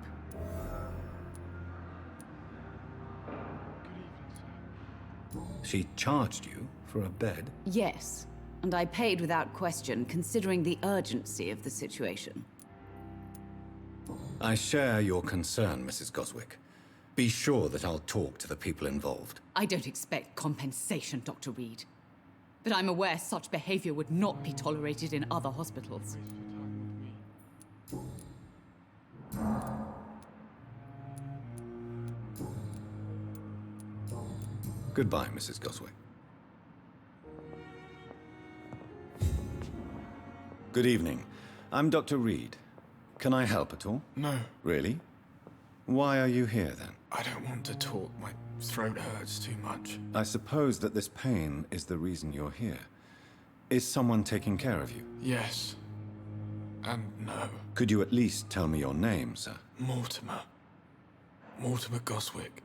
She charged you for a bed? Yes, and I paid without question, considering the urgency of the situation. I share your concern, Mrs. Goswick. Be sure that I'll talk to the people involved. I don't expect compensation, Dr. Reed. But I'm aware such behavior would not be tolerated in other hospitals. Goodbye, Mrs. Goswick. Good evening. I'm Dr. Reed. Can I help at all? No. Really? Why are you here, then? I don't want to talk. My throat hurts too much. I suppose that this pain is the reason you're here. Is someone taking care of you? Yes. And no. Could you at least tell me your name, sir? Mortimer. Mortimer Goswick.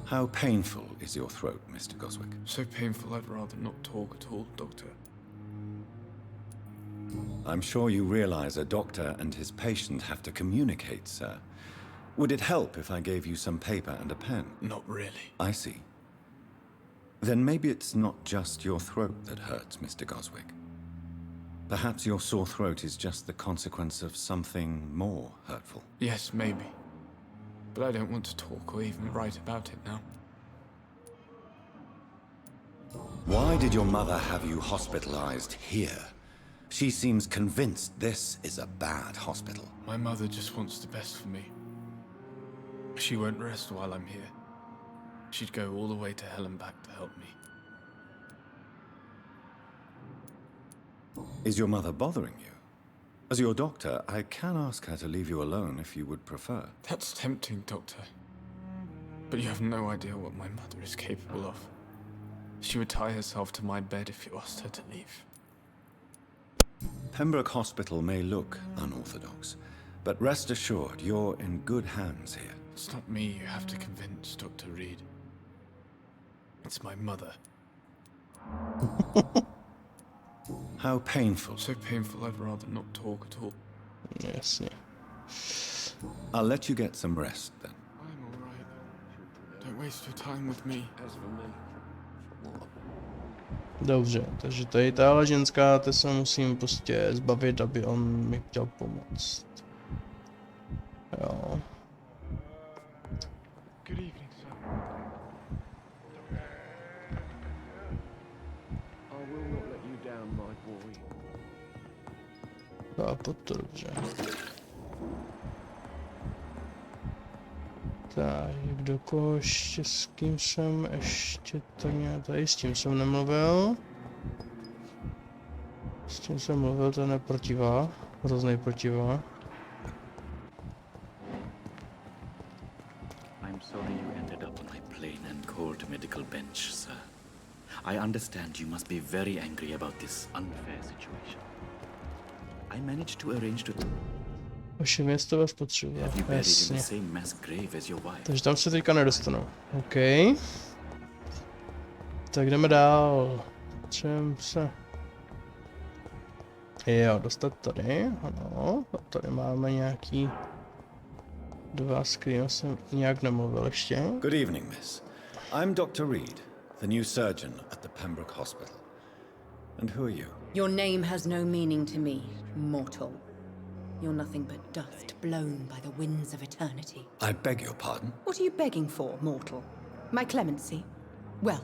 How painful is your throat, Mr. Goswick? So painful I'd rather not talk at all, Doctor. I'm sure you realize a doctor and his patient have to communicate, sir. Would it help if I gave you some paper and a pen? Not really. I see. Then maybe it's not just your throat that hurts, Mr. Goswick. Perhaps your sore throat is just the consequence of something more hurtful. Yes, maybe. But I don't want to talk or even write about it now. Why did your mother have you hospitalized here? She seems convinced this is a bad hospital. My mother just wants the best for me. She won't rest while I'm here. She'd go all the way to hell and back to help me. Is your mother bothering you? As your doctor, I can ask her to leave you alone if you would prefer. That's tempting, Doctor. But you have no idea what my mother is capable of. She would tie herself to my bed if you asked her to leave. Pembroke Hospital may look unorthodox, but rest assured you're in good hands here. It's not me you have to convince, Dr. Reed. It's my mother. How painful. So painful I'd rather not talk at all. Jasně. I'll let you get some rest then. I'm alright. Don't waste your time with me. As for me. Dobře, takže tady tahle ženská, to se musím prostě zbavit, aby on mi chtěl pomoct. Jo. Good evening, sir. I will not let you down, my boy. Chápu to dobře. Tak, do koho ještě, s kým jsem ještě tady s tím jsem nemluvil. S tím jsem mluvil, ten je protivá, hroznej protivá. I'm sorry you ended up on my plain and cold medical bench, sir. I understand you must be very angry about this unfair situation. I managed to arrange to... Vaše město vás potřebuje, Have you buried in jasně. the same mass grave as your wife? Takže tam se teďka nedostanu. OK. Tak jdeme dál. Čem se... Jo, dostat tady, ano. A tady máme nějaký... dva, s kterými jsem nějak nemluvil ještě. Good evening, miss. I'm Dr. Reed, the new surgeon at the Pembroke Hospital. And who are you? Your name has no meaning to me, mortal. You're nothing but dust blown by the winds of eternity. I beg your pardon? What are you begging for, mortal? My clemency? Well,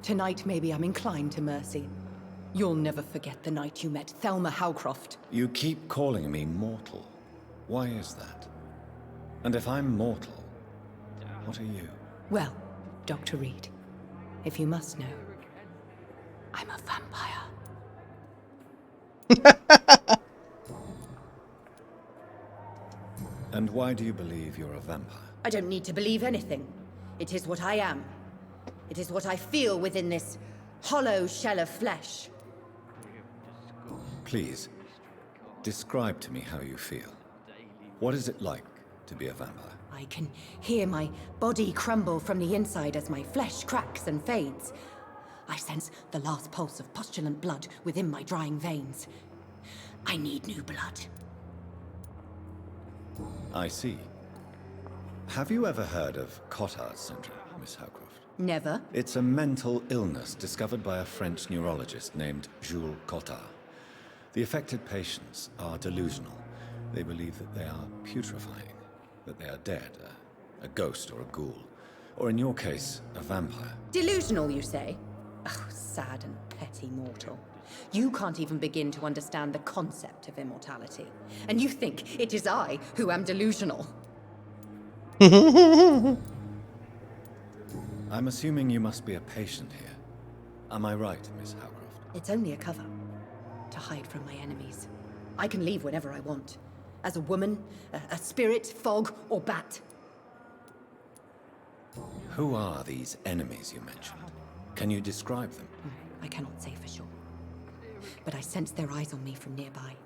tonight maybe I'm inclined to mercy. You'll never forget the night you met Thelma Howcroft. You keep calling me mortal. Why is that? And if I'm mortal, what are you? Well, Dr. Reed, if you must know, I'm a vampire. And why do you believe you're a vampire? I don't need to believe anything. It is what I am. It is what I feel within this hollow shell of flesh. Please, describe to me how you feel. What is it like to be a vampire? I can hear my body crumble from the inside as my flesh cracks and fades. I sense the last pulse of postulant blood within my drying veins. I need new blood. I see. Have you ever heard of Cotard's syndrome, Miss Howcroft? Never. It's a mental illness discovered by a French neurologist named Jules Cotard. The affected patients are delusional. They believe that they are putrefying, that they are dead, a ghost or a ghoul, or in your case, a vampire. Delusional, you say? Oh, sad and petty mortal. You can't even begin to understand the concept of immortality. And you think it is I who am delusional. I'm assuming you must be a patient here. Am I right, Miss Howcroft? It's only a cover. To hide from my enemies. I can leave whenever I want. As a woman, a spirit, fog, or bat. Who are these enemies you mentioned? Can you describe them? I cannot say for sure. But I sense their eyes on me from nearby.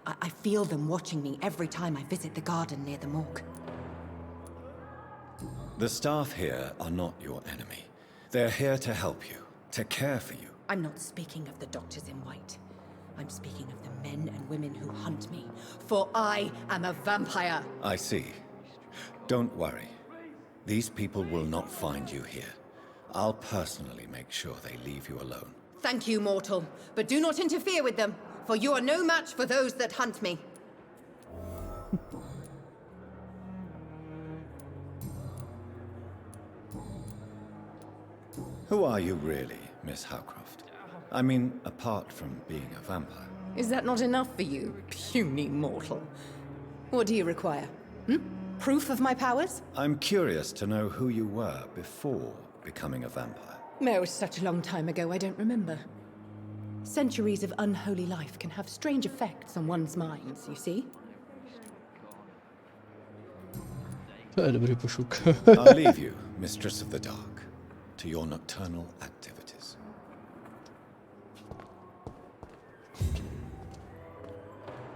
I feel them watching me every time I visit the garden near the morgue. The staff here are not your enemy. They're here to help you, to care for you. I'm not speaking of the doctors in white. I'm speaking of the men and women who hunt me. For I am a vampire. I see. Don't worry. These people will not find you here. I'll personally make sure they leave you alone. Thank you, mortal. But do not interfere with them, for you are no match for those that hunt me. Who are you really, Miss Howcroft? I mean, apart from being a vampire. Is that not enough for you, puny mortal? What do you require? Proof of my powers? I'm curious to know who you were before becoming a vampire. No, it was such a long time ago, I don't remember. Centuries of unholy life can have strange effects on one's minds, you see? I'll leave you, Mistress of the Dark, to your nocturnal activities.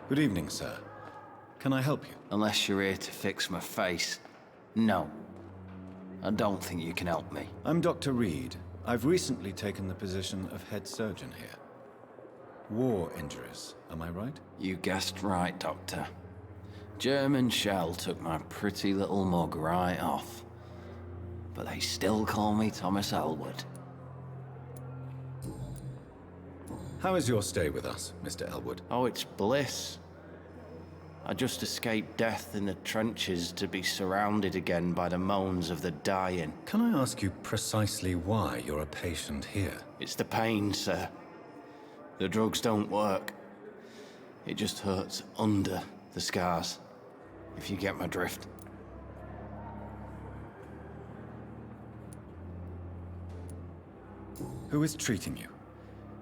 Good evening, sir. Can I help you? Unless you're here to fix my face. No. I don't think you can help me. I'm Dr. Reed. I've recently taken the position of head surgeon here. War injuries, am I right? You guessed right, Doctor. German shell took my pretty little mug right off. But they still call me Thomas Elwood. How is your stay with us, Mr. Elwood? Oh, it's bliss. I just escaped death in the trenches to be surrounded again by the moans of the dying. Can I ask you precisely why you're a patient here? It's the pain, sir. The drugs don't work. It just hurts under the scars, if you get my drift. Who is treating you?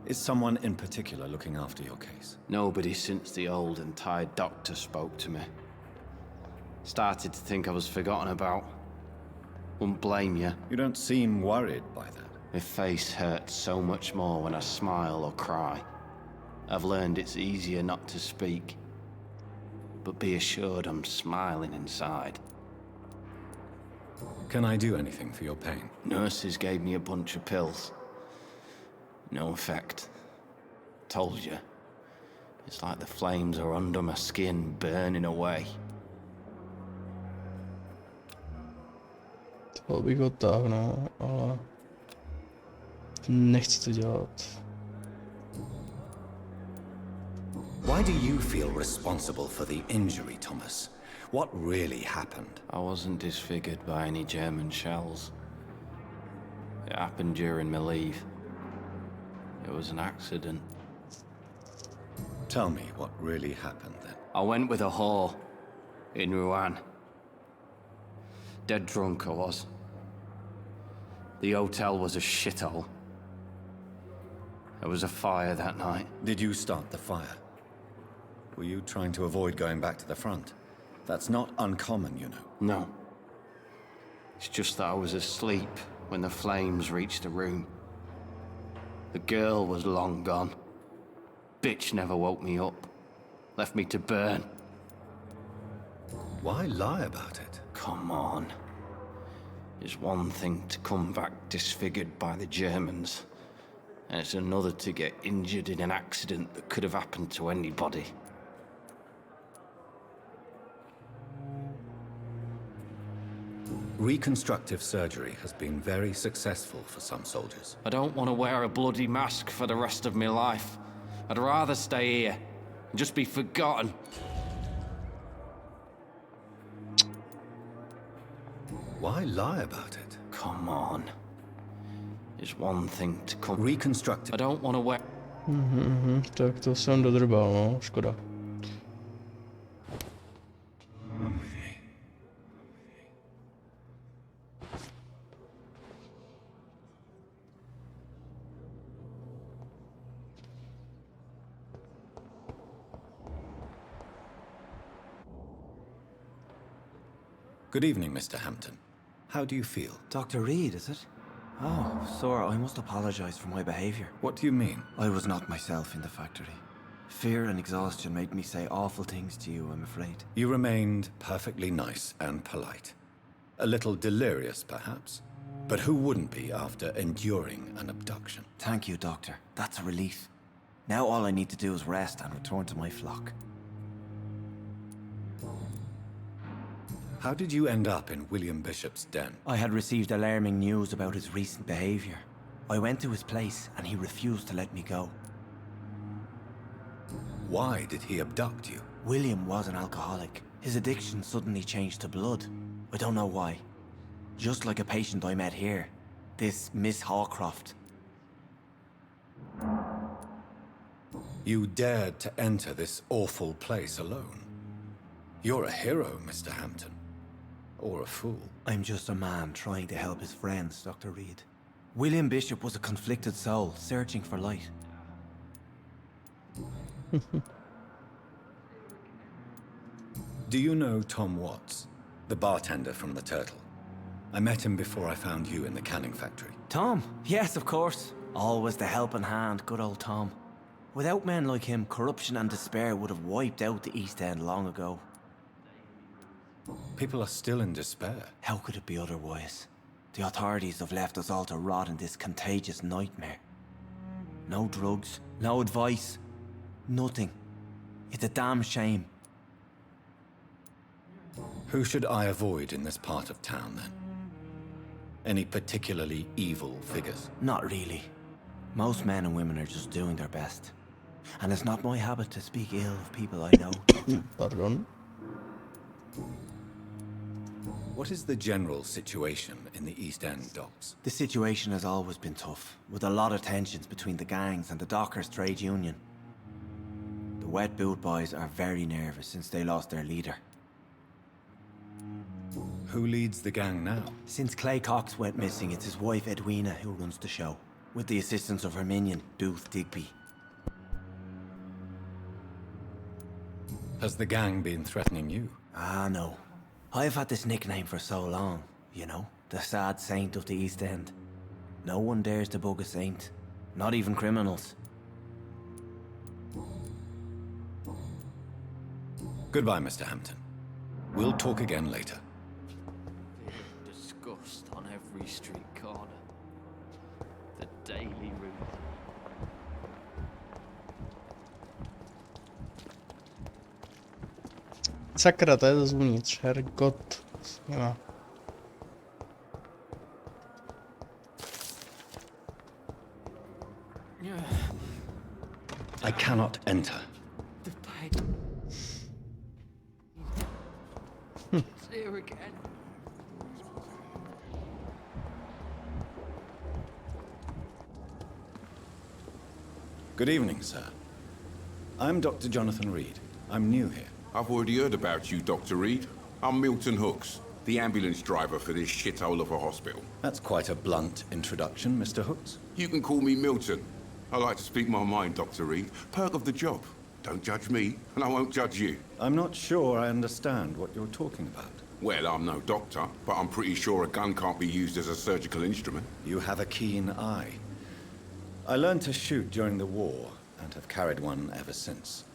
Is someone in particular looking after your case? Nobody since the old and tired doctor spoke to me. Started to think I was forgotten about. Wouldn't blame you. You don't seem worried by that. My face hurts so much more when I smile or cry. I've learned it's easier not to speak. But be assured I'm smiling inside. Can I do anything for your pain? Nurses gave me a bunch of pills. No effect. Told you. It's like the flames are under my skin, burning away. To bych odtáhnout, ale nechci to dělat. Why do you feel responsible for the injury, Thomas? What really happened? I wasn't disfigured by any German shells. It happened during my leave. It was an accident. Tell me what really happened then. I went with a whore in Rouen. Dead drunk I was. The hotel was a shithole. There was a fire that night. Did you start the fire? Were you trying to avoid going back to the front? That's not uncommon, you know. No. It's just that I was asleep when the flames reached the room. The girl was long gone. Bitch never woke me up. Left me to burn. Why lie about it? Come on. It's one thing to come back disfigured by the Germans, and it's another to get injured in an accident that could have happened to anybody. Reconstructive surgery has been very successful for some soldiers. I don't want to wear a bloody mask for the rest of my life. I'd rather stay here and just be forgotten. Why lie about it? Come on. It's one thing to come... Reconstructive... I don't want to wear... Tak to jsem dodrbal, no, škoda. Good evening, Mr. Hampton. How do you feel? Dr. Reed, is it? Oh, sir, I must apologize for my behavior. What do you mean? I was not myself in the factory. Fear and exhaustion made me say awful things to you, I'm afraid. You remained perfectly nice and polite. A little delirious, perhaps. But who wouldn't be after enduring an abduction? Thank you, Doctor. That's a relief. Now all I need to do is rest and return to my flock. How did you end up in William Bishop's den? I had received alarming news about his recent behavior. I went to his place and he refused to let me go. Why did he abduct you? William was an alcoholic. His addiction suddenly changed to blood. I don't know why. Just like a patient I met here. This Miss Hawcroft. You dared to enter this awful place alone. You're a hero, Mr. Hampton. Or a fool. I'm just a man trying to help his friends, Dr. Reed. William Bishop was a conflicted soul, searching for light. Do you know Tom Watts, the bartender from the Turtle? I met him before I found you in the canning factory. Tom? Yes, of course. Always the helping hand, good old Tom. Without men like him, corruption and despair would have wiped out the East End long ago. People are still in despair. How could it be otherwise? The authorities have left us all to rot in this contagious nightmare. No drugs, no advice, Nothing. It's a damn shame. Who should I avoid in this part of town, then? Any particularly evil figures? Not really. Most men and women are just doing their best. And it's not my habit to speak ill of people I know. Pardon? What is the general situation in the East End docks? The situation has always been tough, with a lot of tensions between the gangs and the dockers' trade union. The wet boot boys are very nervous since they lost their leader. Who leads the gang now? Since Clay Cox went missing, it's his wife Edwina who runs the show, with the assistance of her minion, Dooth Digby. Has the gang been threatening you? Ah, no. I've had this nickname for so long, you know, the sad saint of the East End. No one dares to bug a saint, not even criminals. Goodbye, Mr. Hampton. We'll talk again later. Disgust on every street corner. The daily route. Sakra, to je zevnitř, hergot. Nemá. I cannot enter. The pain. It's here again. Good evening, sir. I'm Dr. Jonathan Reed. I'm new here. I've already heard about you, Dr. Reed. I'm Milton Hooks, the ambulance driver for this shithole of a hospital. That's quite a blunt introduction, Mr. Hooks. You can call me Milton. I like to speak my mind, Dr. Reed. Perk of the job. Don't judge me, and I won't judge you. I'm not sure I understand what you're talking about. Well, I'm no doctor, but I'm pretty sure a gun can't be used as a surgical instrument. You have a keen eye. I learned to shoot during the war, and have carried one ever since.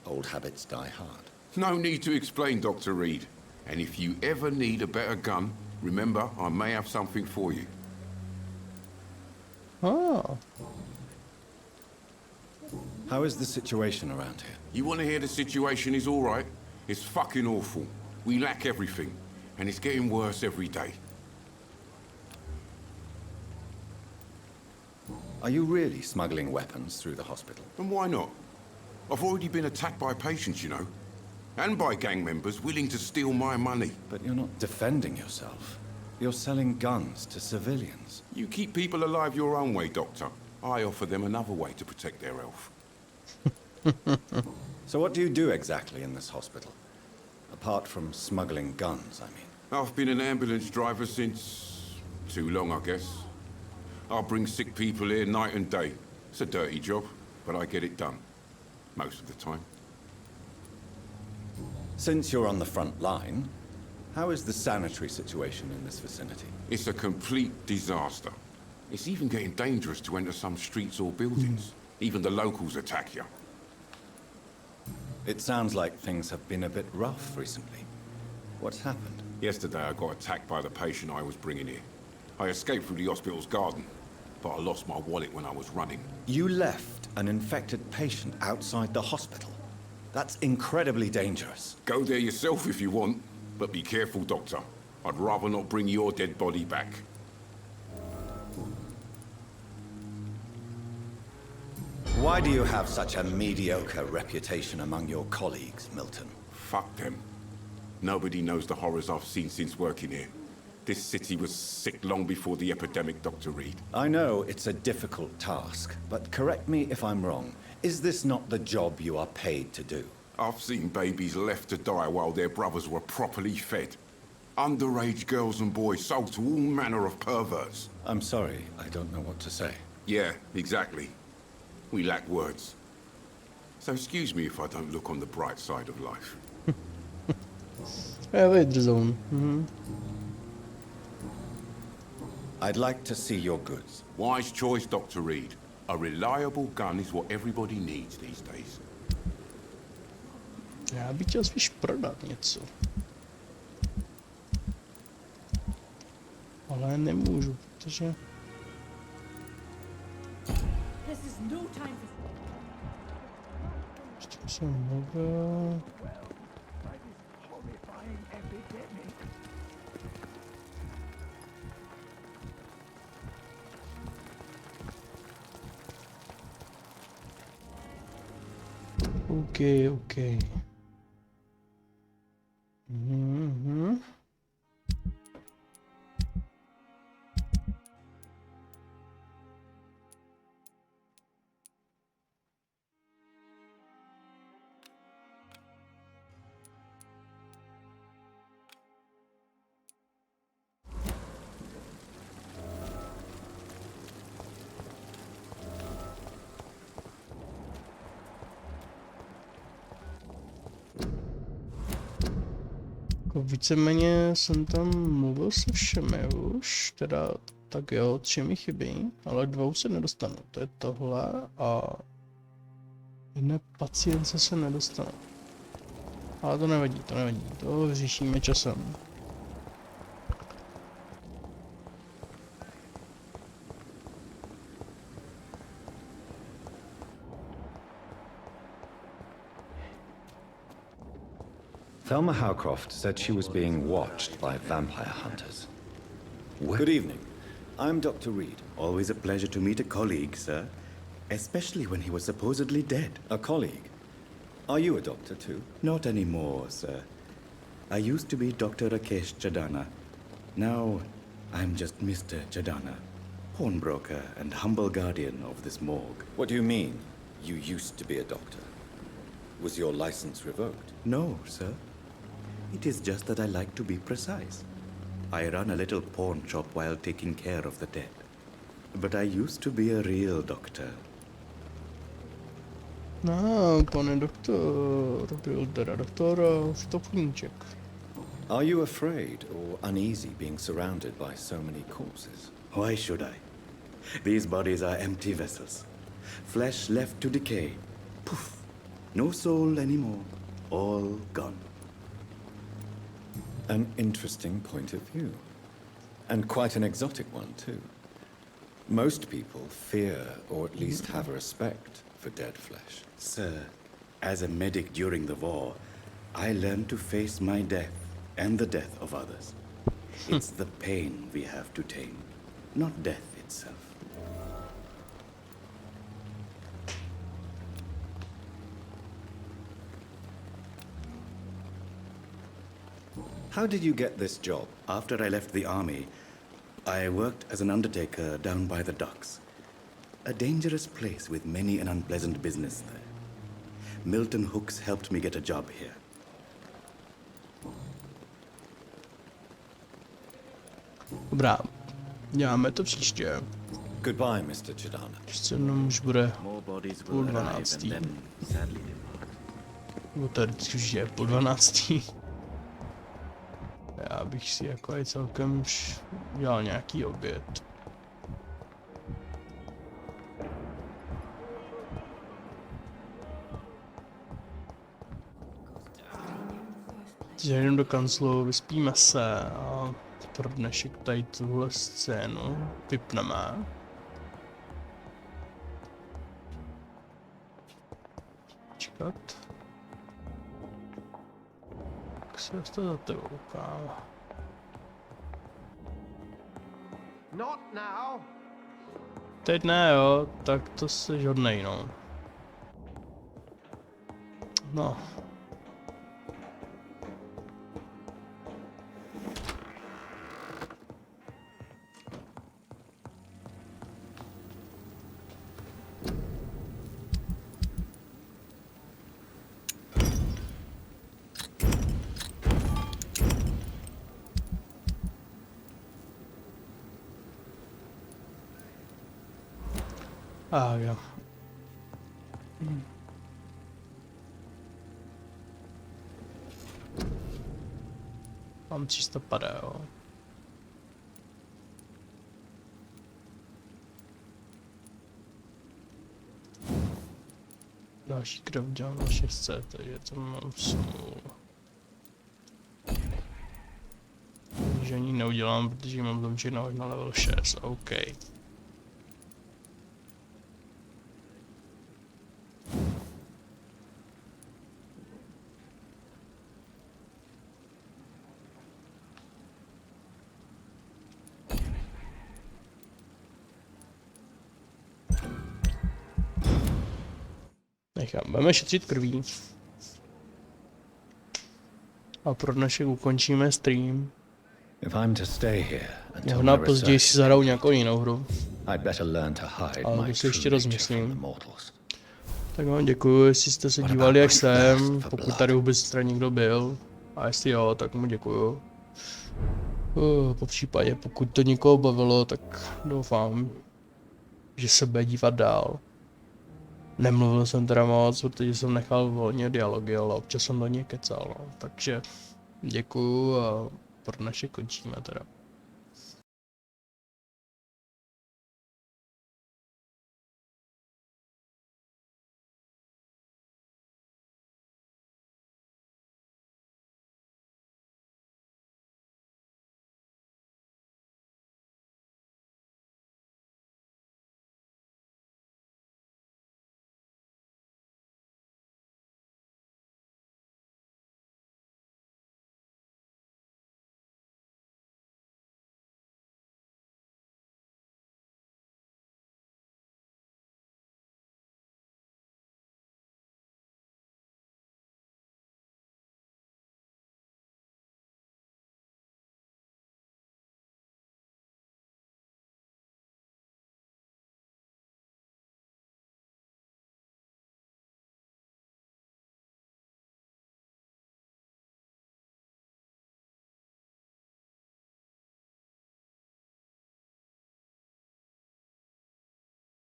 Old habits die hard. No need to explain, Dr. Reed. And if you ever need a better gun, remember, I may have something for you. Oh. How is the situation around here? You want to hear the situation is all right? It's fucking awful. We lack everything, and it's getting worse every day. Are you really smuggling weapons through the hospital? And why not? I've already been attacked by patients, you know. And by gang members willing to steal my money. But you're not defending yourself. You're selling guns to civilians. You keep people alive your own way, Doctor. I offer them another way to protect their health. So what do you do exactly in this hospital? Apart from smuggling guns, I mean. I've been an ambulance driver since... too long, I guess. I bring sick people here night and day. It's a dirty job, but I get it done. Most of the time. Since you're on the front line, how is the sanitary situation in this vicinity? It's a complete disaster. It's even getting dangerous to enter some streets or buildings. Even the locals attack you. It sounds like things have been a bit rough recently. What's happened? Yesterday I got attacked by the patient I was bringing here. I escaped through the hospital's garden, but I lost my wallet when I was running. You left an infected patient outside the hospital? That's incredibly dangerous. Go there yourself if you want, but be careful, Doctor. I'd rather not bring your dead body back. Why do you have such a mediocre reputation among your colleagues, Milton? Fuck them. Nobody knows the horrors I've seen since working here. This city was sick long before the epidemic, Dr. Reed. I know it's a difficult task, but correct me if I'm wrong. Is this not the job you are paid to do? I've seen babies left to die while their brothers were properly fed. Underage girls and boys sold to all manner of perverts. I'm sorry, I don't know what to say. Yeah, exactly. We lack words. So excuse me if I don't look on the bright side of life. I'd like to see your goods. Wise choice, Dr. Reed. A reliable gun is what everybody needs these days. Já bych chtěl spíš prodat něco. Ale nemůžu, protože... This is no time for... jsem mluvil. OK. Víceméně jsem tam mluvil se všemi už, teda tak jo, 3 mi chybí, ale 2 se nedostanu, to je tohle a jedné pacience se nedostanu. Ale to nevadí, to vyřešíme časem. Thelma Howcroft said she was being watched by vampire hunters. Good evening. I'm Dr. Reed. Always a pleasure to meet a colleague, sir. Especially when he was supposedly dead. A colleague? Are you a doctor too? Not anymore, sir. I used to be Dr. Rakesh Chadana. Now, I'm just Mr. Chadana, pawnbroker and humble guardian of this morgue. What do you mean, you used to be a doctor? Was your license revoked? No, sir. It is just that I like to be precise. I run a little pawn shop while taking care of the dead. But I used to be a real doctor. No, pane doktor, byl teda doktor Stopníček. Are you afraid or uneasy being surrounded by so many corpses? Why should I? These bodies are empty vessels. Flesh left to decay. Poof. No soul anymore. All gone. An interesting point of view. And quite an exotic one, too. Most people fear, or at least have a respect, for dead flesh. Sir, as a medic during the war, I learned to face my death and the death of others. It's the pain we have to tame, not death itself. How did you get this job? After I left the army, I worked as an undertaker down by the docks. A dangerous place with many an unpleasant business there. Milton Hooks helped me get a job here. Dobrá, děláme to příště. Goodbye, Mr. Chidana. Ještě jenom už bude 11:30. Nebo tady už je 12:00. Já bych si jako i celkem už dělal nějaký oběd. Takže jdem do kanclu, vyspíme se a pro dnešek tady tuhle scénu vypneme. Čekat. Jak se dostat za tebou, kámo? Not now. Teď ne, jo, tak to jsi hodnej, no. No. Jo. Mám 350, jo. Další krev dělám na 600, takže to mám smůlu. Že ani neudělám, protože mám domček na level 6, OK. Budeme šetřit krví. A pro dnešek ukončíme stream. Možná později si zahraju nějakou jinou hru. Ale to si ještě rozmyslím. Tak vám děkuji, jestli jste se dívali až sem, pokud tady vůbec tady někdo byl. A jestli jo, tak mu děkuju. Po případě, pokud to někoho bavilo, tak doufám, že se bude dívat dál. Nemluvil jsem teda moc, protože jsem nechal volně dialogy, ale občas jsem do něj kecal, no. Takže děkuju a pro dnešek končíme teda.